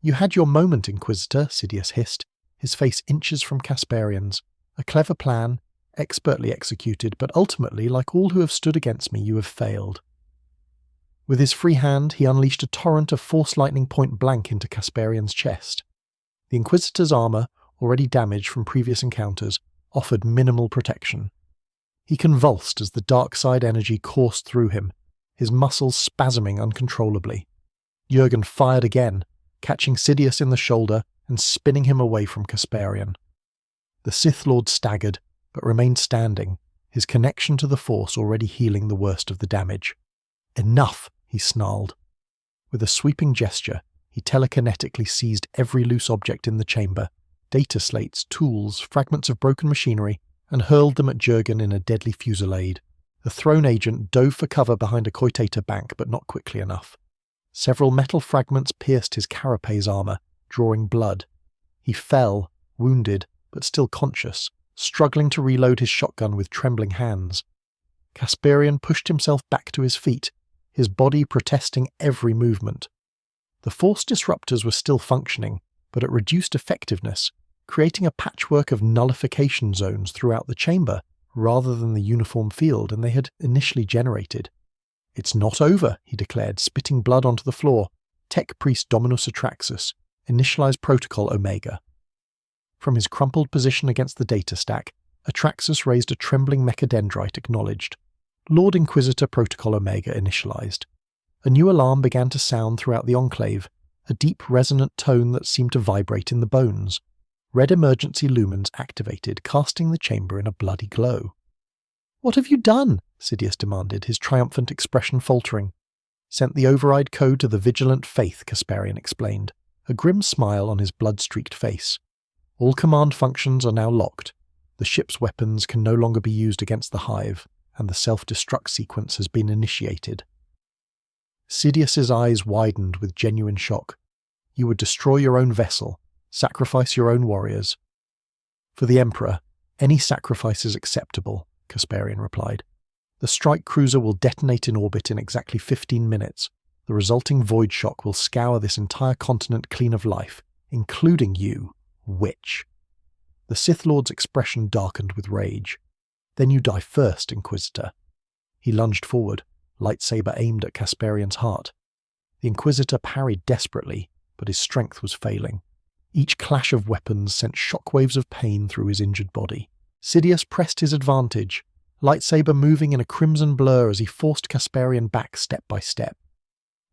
"You had your moment, Inquisitor," Sidious hissed, his face inches from Kasparian's. "A clever plan, expertly executed, but ultimately, like all who have stood against me, you have failed." With his free hand, he unleashed a torrent of force lightning point blank into Kasparian's chest. The Inquisitor's armor, already damaged from previous encounters, offered minimal protection. He convulsed as the dark side energy coursed through him, his muscles spasming uncontrollably. Jurgen fired again, catching Sidious in the shoulder and spinning him away from Kasparian. The Sith Lord staggered, but remained standing, his connection to the Force already healing the worst of the damage. "Enough!" he snarled. With a sweeping gesture, he telekinetically seized every loose object in the chamber, data slates, tools, fragments of broken machinery, and hurled them at Jurgen in a deadly fusillade. The throne agent dove for cover behind a Coitator bank, but not quickly enough. Several metal fragments pierced his carapace armor, drawing blood. He fell, wounded, but still conscious, struggling to reload his shotgun with trembling hands. Kasparian pushed himself back to his feet, his body protesting every movement. The Force disruptors were still functioning, but at reduced effectiveness, creating a patchwork of nullification zones throughout the chamber rather than the uniform field they had initially generated. "It's not over," he declared, spitting blood onto the floor. "Tech Priest Dominus Atraxis, initialize Protocol Omega." From his crumpled position against the data stack, Atraxis raised a trembling mechadendrite acknowledged. Lord Inquisitor Protocol Omega initialized. A new alarm began to sound throughout the Enclave, a deep resonant tone that seemed to vibrate in the bones. Red emergency lumens activated, casting the chamber in a bloody glow. "What have you done?" Sidious demanded, his triumphant expression faltering. "Sent the override code to the Vigilant Faith," Kasparian explained, a grim smile on his blood-streaked face. "All command functions are now locked. The ship's weapons can no longer be used against the Hive, and the self-destruct sequence has been initiated." Sidious's eyes widened with genuine shock. "You would destroy your own vessel, sacrifice your own warriors." "For the Emperor, any sacrifice is acceptable," Kasparian replied. "The strike cruiser will detonate in orbit in exactly 15 minutes. The resulting void shock will scour this entire continent clean of life, including you, witch." The Sith Lord's expression darkened with rage. "Then you die first, Inquisitor." He lunged forward, lightsaber aimed at Casparian's heart. The Inquisitor parried desperately, but his strength was failing. Each clash of weapons sent shockwaves of pain through his injured body. Sidious pressed his advantage, lightsaber moving in a crimson blur as he forced Casparian back step by step.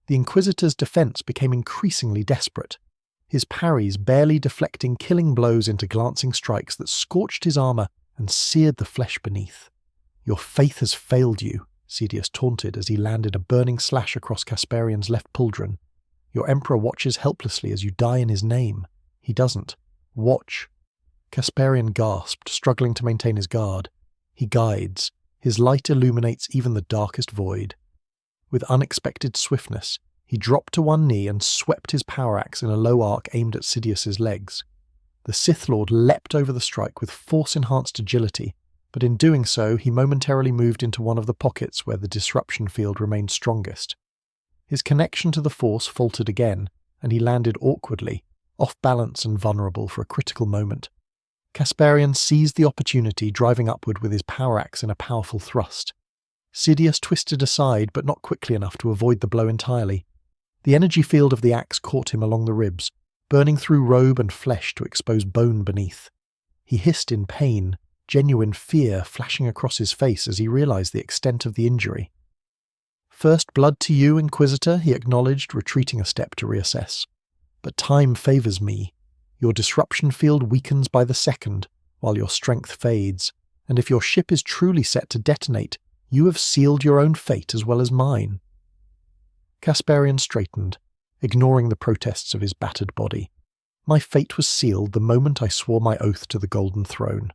The Inquisitor's defense became increasingly desperate, his parries barely deflecting killing blows into glancing strikes that scorched his armor and seared the flesh beneath. "Your faith has failed you," Sidious taunted as he landed a burning slash across Casparian's left pauldron. "Your Emperor watches helplessly as you die in his name. He doesn't. Watch." Casparian gasped, struggling to maintain his guard. He guides. His light illuminates even the darkest void. With unexpected swiftness, he dropped to one knee and swept his power axe in a low arc aimed at Sidious's legs. The Sith Lord leapt over the strike with force-enhanced agility, but in doing so he momentarily moved into one of the pockets where the disruption field remained strongest. His connection to the Force faltered again, and he landed awkwardly, off balance and vulnerable for a critical moment. Casparian seized the opportunity, driving upward with his power axe in a powerful thrust. Sidious twisted aside, but not quickly enough to avoid the blow entirely. The energy field of the axe caught him along the ribs, burning through robe and flesh to expose bone beneath. He hissed in pain, genuine fear flashing across his face as he realized the extent of the injury. "First blood to you, Inquisitor," he acknowledged, retreating a step to reassess. "But time favors me. Your disruption field weakens by the second, while your strength fades, and if your ship is truly set to detonate, you have sealed your own fate as well as mine." Casparian straightened, ignoring the protests of his battered body. "My fate was sealed the moment I swore my oath to the Golden Throne.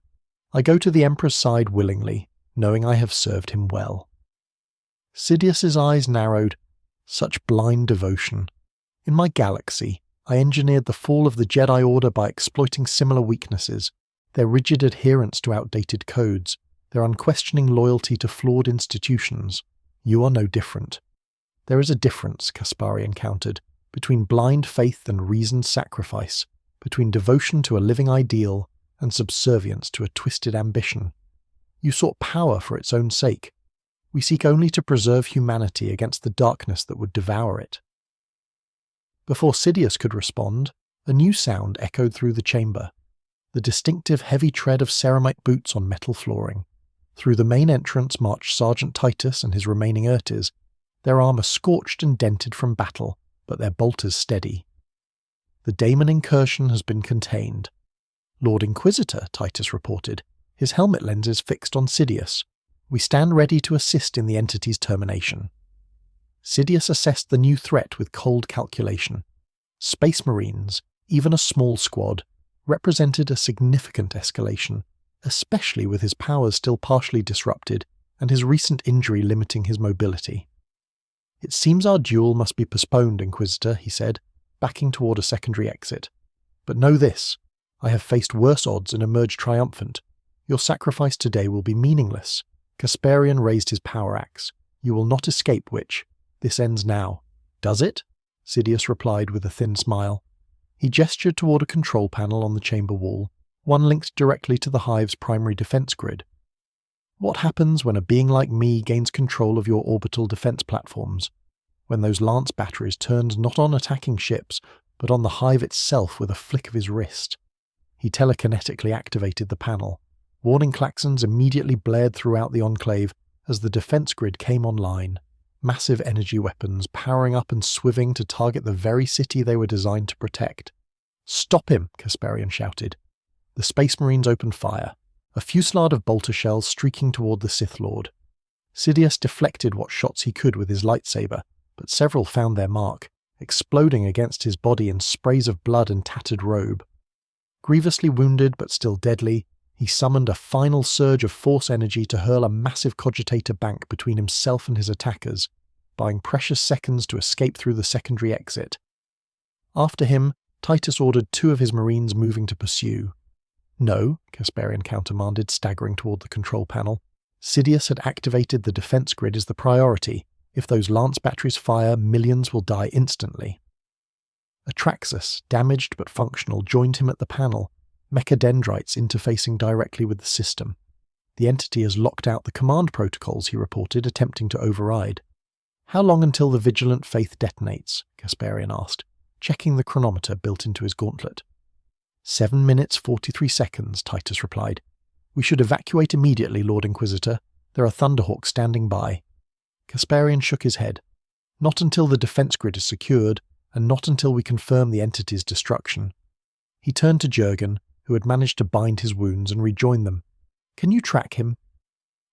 I go to the Emperor's side willingly, knowing I have served him well." Sidious's eyes narrowed. Such blind devotion. "In my galaxy, I engineered the fall of the Jedi Order by exploiting similar weaknesses, their rigid adherence to outdated codes, their unquestioning loyalty to flawed institutions. You are no different." "There is a difference," Casparian countered, "between blind faith and reasoned sacrifice, between devotion to a living ideal and subservience to a twisted ambition. You sought power for its own sake. We seek only to preserve humanity against the darkness that would devour it." Before Sidious could respond, a new sound echoed through the chamber, the distinctive heavy tread of ceramite boots on metal flooring. Through the main entrance marched Sergeant Titus and his remaining Urtis, their armour scorched and dented from battle, but their bolters steady. "The Daemon incursion has been contained." "Lord Inquisitor," Titus reported, his helmet lenses fixed on Sidious. "We stand ready to assist in the entity's termination." Sidious assessed the new threat with cold calculation. Space Marines, even a small squad, represented a significant escalation, especially with his powers still partially disrupted and his recent injury limiting his mobility. "It seems our duel must be postponed, Inquisitor," he said, backing toward a secondary exit. "But know this, I have faced worse odds and emerged triumphant. Your sacrifice today will be meaningless." Casparian raised his power axe. "You will not escape, Witch. This ends now." "Does it?" Sidious replied with a thin smile. He gestured toward a control panel on the chamber wall, one linked directly to the Hive's primary defense grid. "What happens when a being like me gains control of your orbital defense platforms? When those lance batteries turned not on attacking ships, but on the Hive itself with a flick of his wrist?" He telekinetically activated the panel. Warning klaxons immediately blared throughout the Enclave as the defense grid came online. Massive energy weapons powering up and swiving to target the very city they were designed to protect. "Stop him!" Casparian shouted. The Space Marines opened fire, a fusillade of bolter shells streaking toward the Sith Lord. Sidious deflected what shots he could with his lightsaber, but several found their mark, exploding against his body in sprays of blood and tattered robe. Grievously wounded but still deadly, he summoned a final surge of force energy to hurl a massive cogitator bank between himself and his attackers, buying precious seconds to escape through the secondary exit. After him, Titus ordered 2 of his Marines moving to pursue. "No," Casparian countermanded, staggering toward the control panel. Sidious had activated the defense grid as the priority, If those lance batteries fire, millions will die instantly. Atraxus, damaged but functional, joined him at the panel, mechadendrites interfacing directly with the system. The entity has locked out the command protocols, he reported, attempting to override. How long until the Vigilant Faith detonates? Kasparian asked, checking the chronometer built into his gauntlet. 7 minutes 43 seconds, Titus replied. We should evacuate immediately, Lord Inquisitor. There are Thunderhawks standing by. Kasparian shook his head. Not until the defense grid is secured, and not until we confirm the entity's destruction. He turned to Jurgen, who had managed to bind his wounds and rejoin them. Can you track him?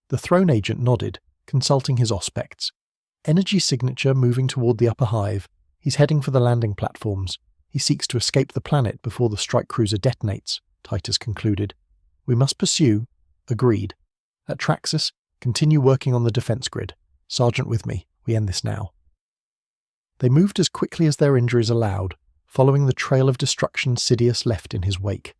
The throne agent nodded, consulting his aspects. Energy signature moving toward the upper hive. He's heading for the landing platforms. He seeks to escape the planet before the strike cruiser detonates, Titus concluded. We must pursue. Agreed. Atraxus, continue working on the defense grid. Sergeant with me. We end this now. They moved as quickly as their injuries allowed, following the trail of destruction Sidious left in his wake.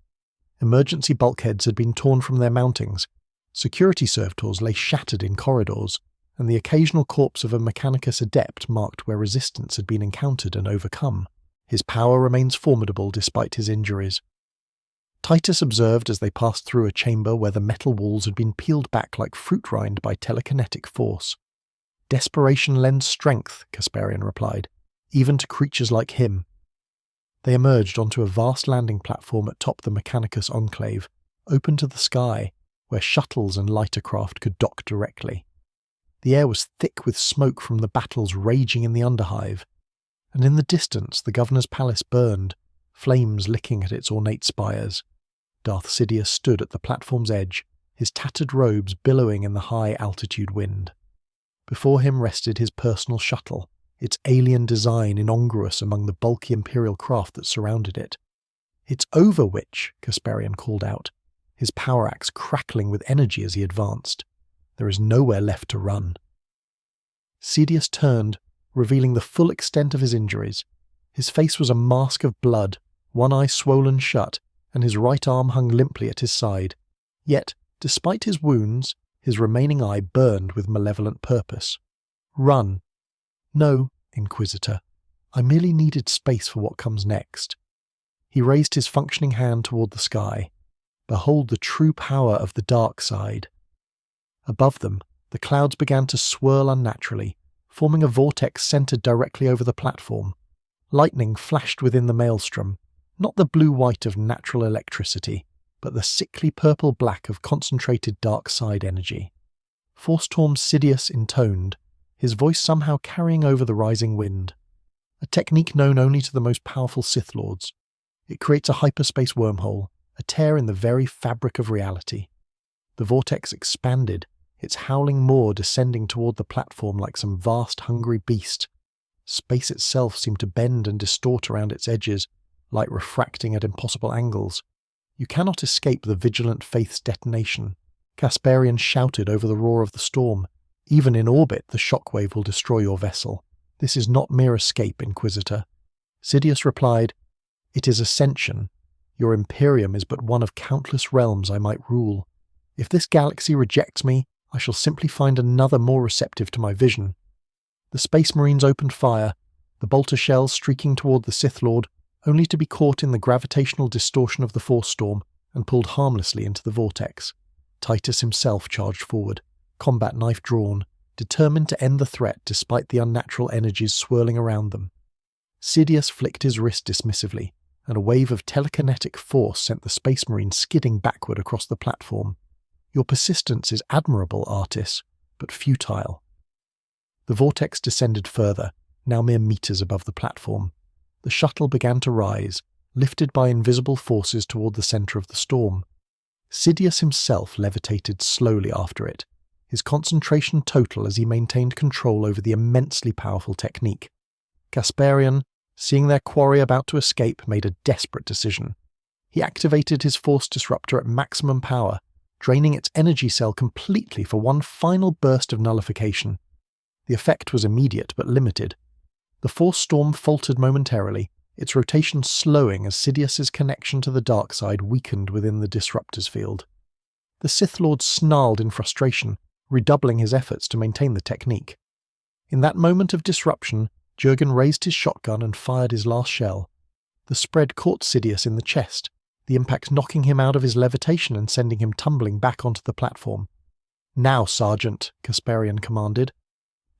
Emergency bulkheads had been torn from their mountings, security servitors lay shattered in corridors, and the occasional corpse of a Mechanicus adept marked where resistance had been encountered and overcome. His power remains formidable despite his injuries. Titus observed as they passed through a chamber where the metal walls had been peeled back like fruit rind by telekinetic force. Desperation lends strength, Kasparian replied, even to creatures like him. They emerged onto a vast landing platform atop the Mechanicus enclave, open to the sky, where shuttles and lighter craft could dock directly. The air was thick with smoke from the battles raging in the underhive, and in the distance the governor's palace burned, flames licking at its ornate spires. Darth Sidious stood at the platform's edge, his tattered robes billowing in the high-altitude wind. Before him rested his personal shuttle, its alien design incongruous among the bulky Imperial craft that surrounded it. It's over, Witch, Kasparian called out, his power axe crackling with energy as he advanced. There is nowhere left to run. Sidious turned, revealing the full extent of his injuries. His face was a mask of blood, one eye swollen shut, and his right arm hung limply at his side. Yet, despite his wounds, his remaining eye burned with malevolent purpose. Run. No, Inquisitor. I merely needed space for what comes next. He raised his functioning hand toward the sky. Behold the true power of the dark side. Above them, the clouds began to swirl unnaturally, forming a vortex centered directly over the platform. Lightning flashed within the maelstrom, not the blue-white of natural electricity, but the sickly purple-black of concentrated dark side energy. Forstorm Sidious intoned, his voice somehow carrying over the rising wind. A technique known only to the most powerful Sith Lords. It creates a hyperspace wormhole, a tear in the very fabric of reality. The vortex expanded, its howling maw descending toward the platform like some vast hungry beast. Space itself seemed to bend and distort around its edges, light refracting at impossible angles. You cannot escape the Vigilant Faith's detonation. Kasparian shouted over the roar of the storm. Even in orbit, the shockwave will destroy your vessel. This is not mere escape, Inquisitor. Sidious replied, It is ascension. Your Imperium is but one of countless realms I might rule. If this galaxy rejects me, I shall simply find another more receptive to my vision. The Space Marines opened fire, the bolter shells streaking toward the Sith Lord, only to be caught in the gravitational distortion of the force storm and pulled harmlessly into the vortex. Titus himself charged forward, combat knife drawn, determined to end the threat despite the unnatural energies swirling around them. Sidious flicked his wrist dismissively, and a wave of telekinetic force sent the Space Marine skidding backward across the platform. Your persistence is admirable, Artis, but futile. The vortex descended further, now mere meters above the platform. The shuttle began to rise, lifted by invisible forces toward the center of the storm. Sidious himself levitated slowly after it, his concentration total as he maintained control over the immensely powerful technique. Kasparian, seeing their quarry about to escape, made a desperate decision. He activated his force disruptor at maximum power, draining its energy cell completely for one final burst of nullification. The effect was immediate but limited. The force storm faltered momentarily, its rotation slowing as Sidious's connection to the dark side weakened within the disruptor's field. The Sith Lord snarled in frustration, redoubling his efforts to maintain the technique. In that moment of disruption, Jurgen raised his shotgun and fired his last shell. The spread caught Sidious in the chest, the impact knocking him out of his levitation and sending him tumbling back onto the platform. "Now, Sergeant," Kasparian commanded.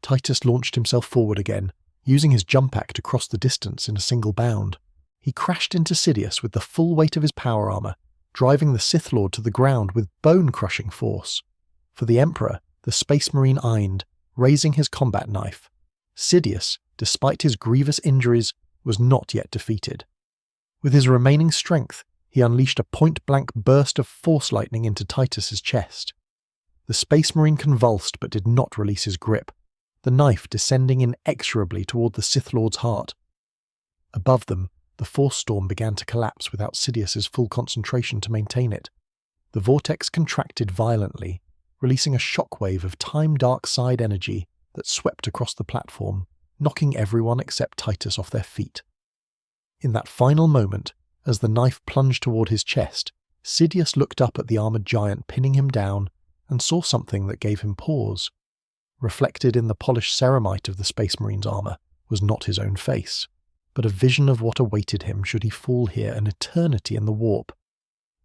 Titus launched himself forward again, using his jump act to cross the distance in a single bound. He crashed into Sidious with the full weight of his power armor, driving the Sith Lord to the ground with bone-crushing force. For the Emperor, the Space Marine eined, raising his combat knife. Sidious, despite his grievous injuries, was not yet defeated. With his remaining strength, he unleashed a point-blank burst of force lightning into Titus's chest. The Space Marine convulsed but did not release his grip, the knife descending inexorably toward the Sith Lord's heart. Above them, the force storm began to collapse without Sidious's full concentration to maintain it. The vortex contracted violently, releasing a shockwave of time-dark side energy that swept across the platform, knocking everyone except Titus off their feet. In that final moment, as the knife plunged toward his chest, Sidious looked up at the armored giant pinning him down and saw something that gave him pause. Reflected in the polished ceramite of the Space Marine's armor was not his own face, but a vision of what awaited him should he fall here an eternity in the warp.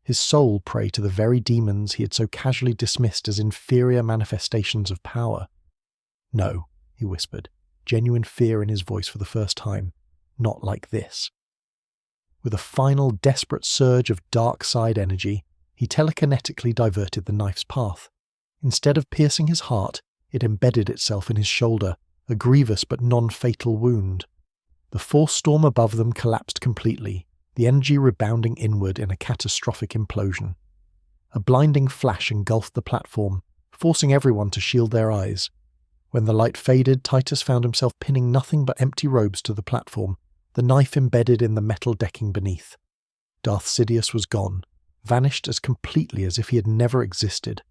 His soul prey to the very demons he had so casually dismissed as inferior manifestations of power. "No," he whispered, genuine fear in his voice for the first time. "Not like this." With a final desperate surge of dark side energy, he telekinetically diverted the knife's path. Instead of piercing his heart, it embedded itself in his shoulder, a grievous but non-fatal wound. The force storm above them collapsed completely, the energy rebounding inward in a catastrophic implosion. A blinding flash engulfed the platform, forcing everyone to shield their eyes. When the light faded, Titus found himself pinning nothing but empty robes to the platform, the knife embedded in the metal decking beneath. Darth Sidious was gone, vanished as completely as if he had never existed.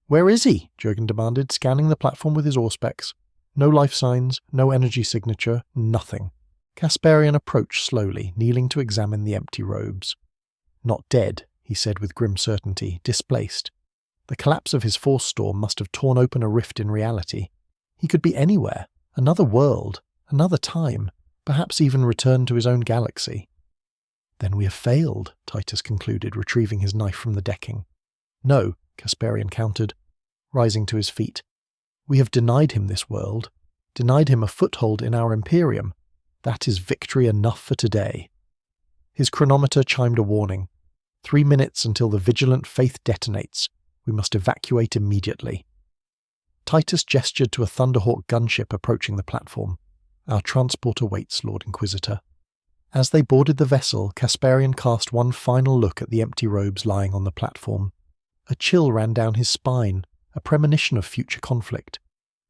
"Where is he?" Jurgen demanded, scanning the platform with his auspex. No life signs, no energy signature, nothing. Kasparian approached slowly, kneeling to examine the empty robes. "Not dead," he said with grim certainty, "displaced. The collapse of his force storm must have torn open a rift in reality. He could be anywhere, another world, another time, perhaps even returned to his own galaxy." "Then we have failed," Titus concluded, retrieving his knife from the decking. "No," Kasparian countered, rising to his feet. "We have denied him this world, denied him a foothold in our Imperium. That is victory enough for today." His chronometer chimed a warning. 3 minutes until the vigilant faith detonates. We must evacuate immediately. Titus gestured to a Thunderhawk gunship approaching the platform. "Our transport awaits, Lord Inquisitor." As they boarded the vessel, Kasparian cast one final look at the empty robes lying on the platform. A chill ran down his spine, a premonition of future conflict.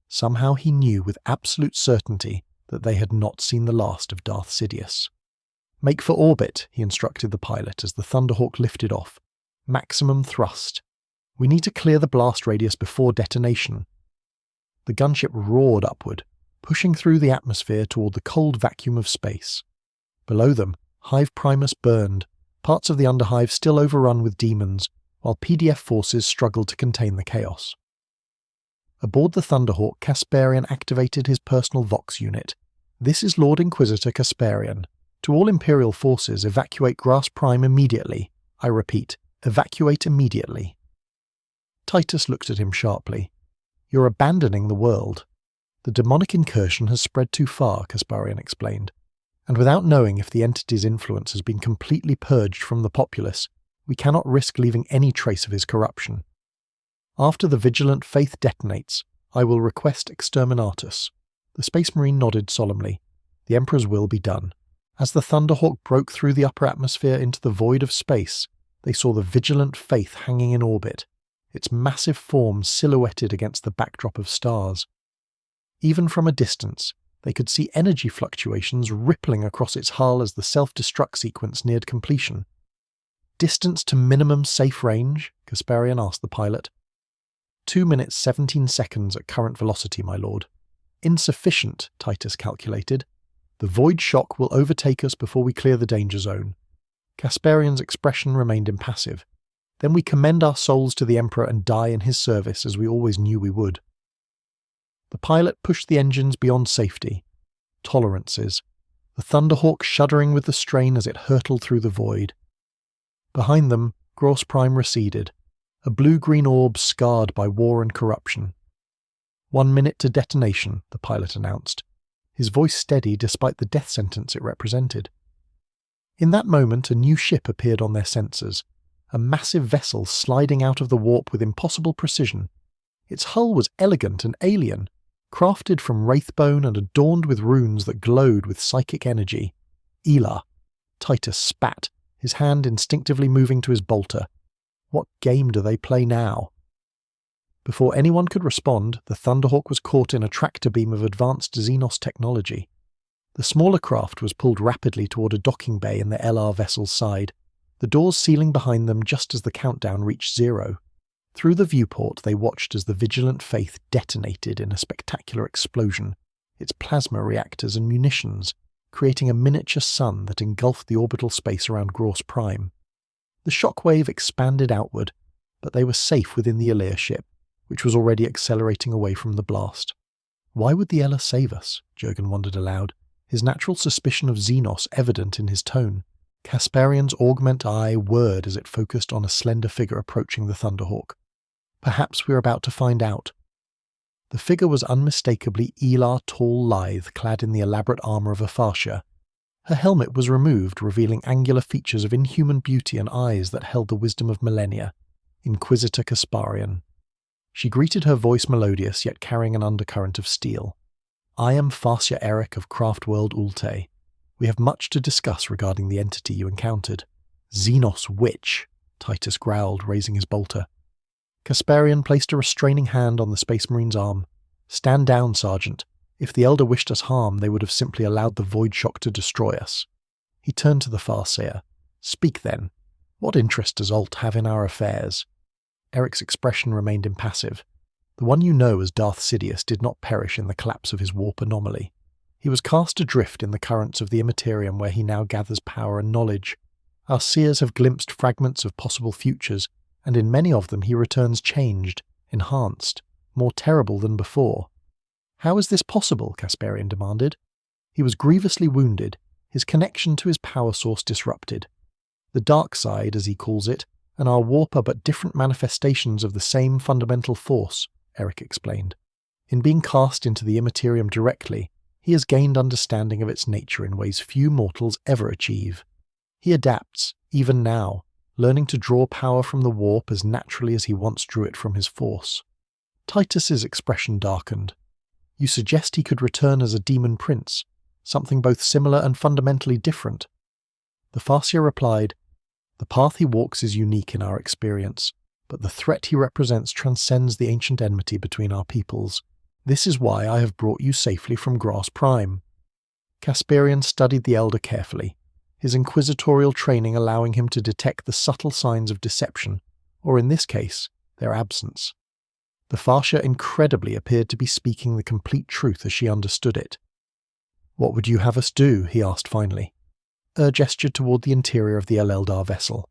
Somehow he knew with absolute certainty that they had not seen the last of Darth Sidious. "Make for orbit," he instructed the pilot as the Thunderhawk lifted off. "Maximum thrust. We need to clear the blast radius before detonation." The gunship roared upward, pushing through the atmosphere toward the cold vacuum of space. Below them, Hive Primus burned, parts of the Underhive still overrun with demons, while PDF forces struggled to contain the chaos. Aboard the Thunderhawk, Kasparian activated his personal Vox unit. "This is Lord Inquisitor Kasparian. To all Imperial forces, evacuate Grass Prime immediately. I repeat, evacuate immediately." Titus looked at him sharply. "You're abandoning the world. The demonic incursion has spread too far," Kasparian explained. "And without knowing if the entity's influence has been completely purged from the populace, we cannot risk leaving any trace of his corruption. After the vigilant faith detonates, I will request exterminatus." The Space Marine nodded solemnly. The Emperor's will be done. As the Thunderhawk broke through the upper atmosphere into the void of space, they saw the vigilant faith hanging in orbit, its massive form silhouetted against the backdrop of stars. Even from a distance, they could see energy fluctuations rippling across its hull as the self-destruct sequence neared completion. "Distance to minimum safe range?" Kasparian asked the pilot. 2 minutes 17 seconds at current velocity, my lord. "Insufficient," Titus calculated. "The void shock will overtake us before we clear the danger zone." Kasparian's expression remained impassive. "Then we commend our souls to the Emperor and die in his service as we always knew we would." The pilot pushed the engines beyond safety. Tolerances. The Thunderhawk shuddering with the strain as it hurtled through the void. Behind them, Gross Prime receded, a blue-green orb scarred by war and corruption. 1 minute to detonation, the pilot announced, his voice steady despite the death sentence it represented. In that moment, a new ship appeared on their sensors, a massive vessel sliding out of the warp with impossible precision. Its hull was elegant and alien, crafted from wraithbone and adorned with runes that glowed with psychic energy. Elah. Titus spat, his hand instinctively moving to his bolter. What game do they play now? Before anyone could respond, the Thunderhawk was caught in a tractor beam of advanced Xenos technology. The smaller craft was pulled rapidly toward a docking bay in the LR vessel's side, the doors sealing behind them just as the countdown reached 0. Through the viewport they watched as the Vigilant Faith detonated in a spectacular explosion, its plasma reactors and munitions, creating a miniature sun that engulfed the orbital space around Gross Prime. The shockwave expanded outward, but they were safe within the Elia ship, which was already accelerating away from the blast. Why would the Ella save us? Jurgen wondered aloud, his natural suspicion of Xenos evident in his tone. Kasparian's augment eye whirred as it focused on a slender figure approaching the Thunderhawk. Perhaps we were about to find out. The figure was unmistakably Elah Tall Lithe, clad in the elaborate armour of a Farsia. Her helmet was removed, revealing angular features of inhuman beauty and eyes that held the wisdom of millennia. Inquisitor Kasparian. She greeted, her voice melodious yet carrying an undercurrent of steel. I am Farsia Eric of Craftworld Ulte. We have much to discuss regarding the entity you encountered. Xenos witch, Titus growled, raising his bolter. Kasparian placed a restraining hand on the Space Marine's arm. Stand down, Sergeant. If the Elder wished us harm, they would have simply allowed the void shock to destroy us. He turned to the Farseer. Speak then. What interest does Alt have in our affairs? Eric's expression remained impassive. The one you know as Darth Sidious did not perish in the collapse of his warp anomaly. He was cast adrift in the currents of the Immaterium where he now gathers power and knowledge. Our seers have glimpsed fragments of possible futures, and in many of them he returns changed, enhanced, more terrible than before. How is this possible? Kasparian demanded. He was grievously wounded, his connection to his power source disrupted. The dark side, as he calls it, and our warp are but different manifestations of the same fundamental force, Eric explained. In being cast into the Immaterium directly, he has gained understanding of its nature in ways few mortals ever achieve. He adapts, even now, learning to draw power from the warp as naturally as he once drew it from his force. Titus's expression darkened. You suggest he could return as a demon prince, something both similar and fundamentally different. The Farseer replied, The path he walks is unique in our experience, but the threat he represents transcends the ancient enmity between our peoples. This is why I have brought you safely from Gross Prime. Kasparian studied the Elder carefully, his inquisitorial training allowing him to detect the subtle signs of deception, or in this case, their absence. The Farsia incredibly appeared to be speaking the complete truth as she understood it. What would you have us do? He asked finally. Gestured toward the interior of the Eleldar vessel.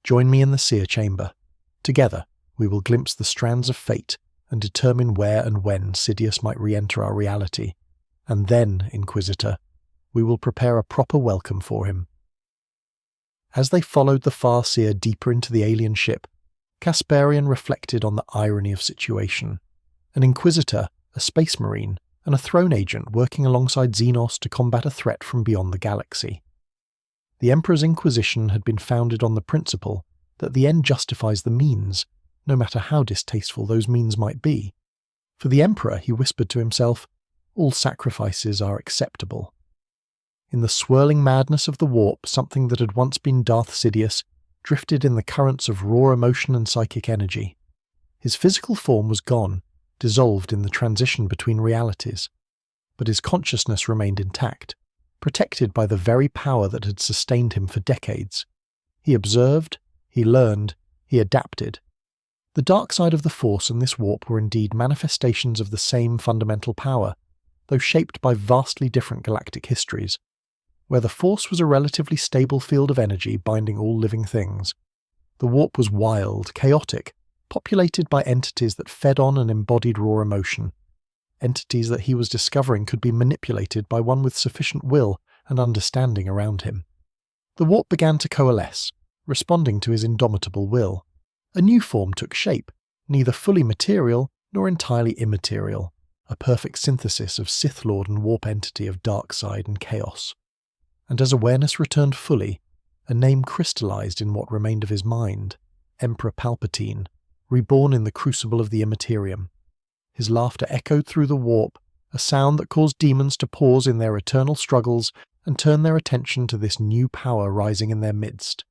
Join me in the seer chamber. Together, we will glimpse the strands of fate and determine where and when Sidious might re-enter our reality. And then, Inquisitor, we will prepare a proper welcome for him. As they followed the Farseer deeper into the alien ship, Kasparian reflected on the irony of situation. An Inquisitor, a Space Marine, and a Throne Agent working alongside Xenos to combat a threat from beyond the galaxy. The Emperor's Inquisition had been founded on the principle that the end justifies the means, no matter how distasteful those means might be. For the Emperor, he whispered to himself, all sacrifices are acceptable. In the swirling madness of the warp, something that had once been Darth Sidious drifted in the currents of raw emotion and psychic energy. His physical form was gone, dissolved in the transition between realities, but his consciousness remained intact, protected by the very power that had sustained him for decades. He observed, he learned, he adapted. The dark side of the Force and this warp were indeed manifestations of the same fundamental power, though shaped by vastly different galactic histories. Where the Force was a relatively stable field of energy binding all living things, the warp was wild, chaotic, populated by entities that fed on and embodied raw emotion. entities that he was discovering could be manipulated by one with sufficient will and understanding around him. The warp began to coalesce, responding to his indomitable will. A new form took shape, neither fully material nor entirely immaterial, a perfect synthesis of Sith Lord and warp entity of dark side and chaos. And as awareness returned fully, a name crystallized in what remained of his mind, Emperor Palpatine, reborn in the crucible of the Immaterium. His laughter echoed through the warp, a sound that caused demons to pause in their eternal struggles and turn their attention to this new power rising in their midst.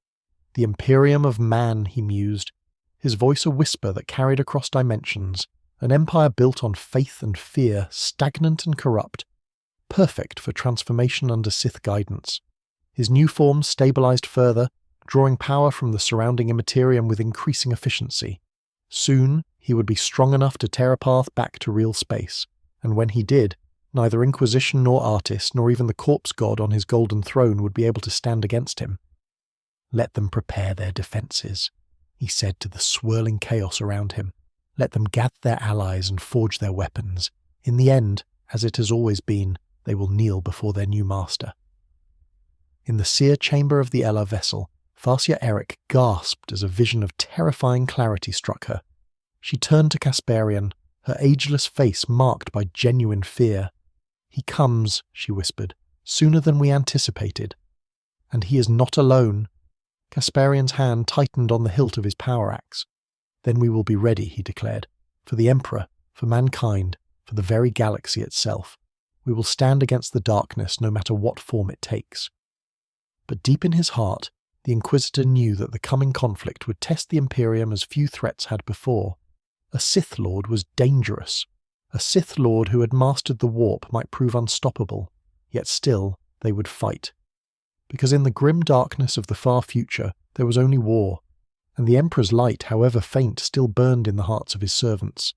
The Imperium of Man, he mused, his voice a whisper that carried across dimensions, an empire built on faith and fear, stagnant and corrupt, perfect for transformation under Sith guidance. His new form stabilized further, drawing power from the surrounding Immaterium with increasing efficiency. Soon, he would be strong enough to tear a path back to real space, and when he did, neither Inquisition nor Artist nor even the corpse god on his golden throne would be able to stand against him. Let them prepare their defences, he said to the swirling chaos around him. Let them gather their allies and forge their weapons. In the end, as it has always been, they will kneel before their new master. In the sear chamber of the Ella vessel, Farsia Eric gasped as a vision of terrifying clarity struck her. She turned to Casparian, her ageless face marked by genuine fear. "He comes," she whispered, "sooner than we anticipated. And he is not alone." Casparian's hand tightened on the hilt of his power axe. "Then we will be ready," he declared, "for the Emperor, for mankind, for the very galaxy itself. We will stand against the darkness no matter what form it takes." But deep in his heart, the Inquisitor knew that the coming conflict would test the Imperium as few threats had before. A Sith Lord was dangerous. A Sith Lord who had mastered the warp might prove unstoppable, yet still they would fight. Because in the grim darkness of the far future there was only war, and the Emperor's light, however faint, still burned in the hearts of his servants.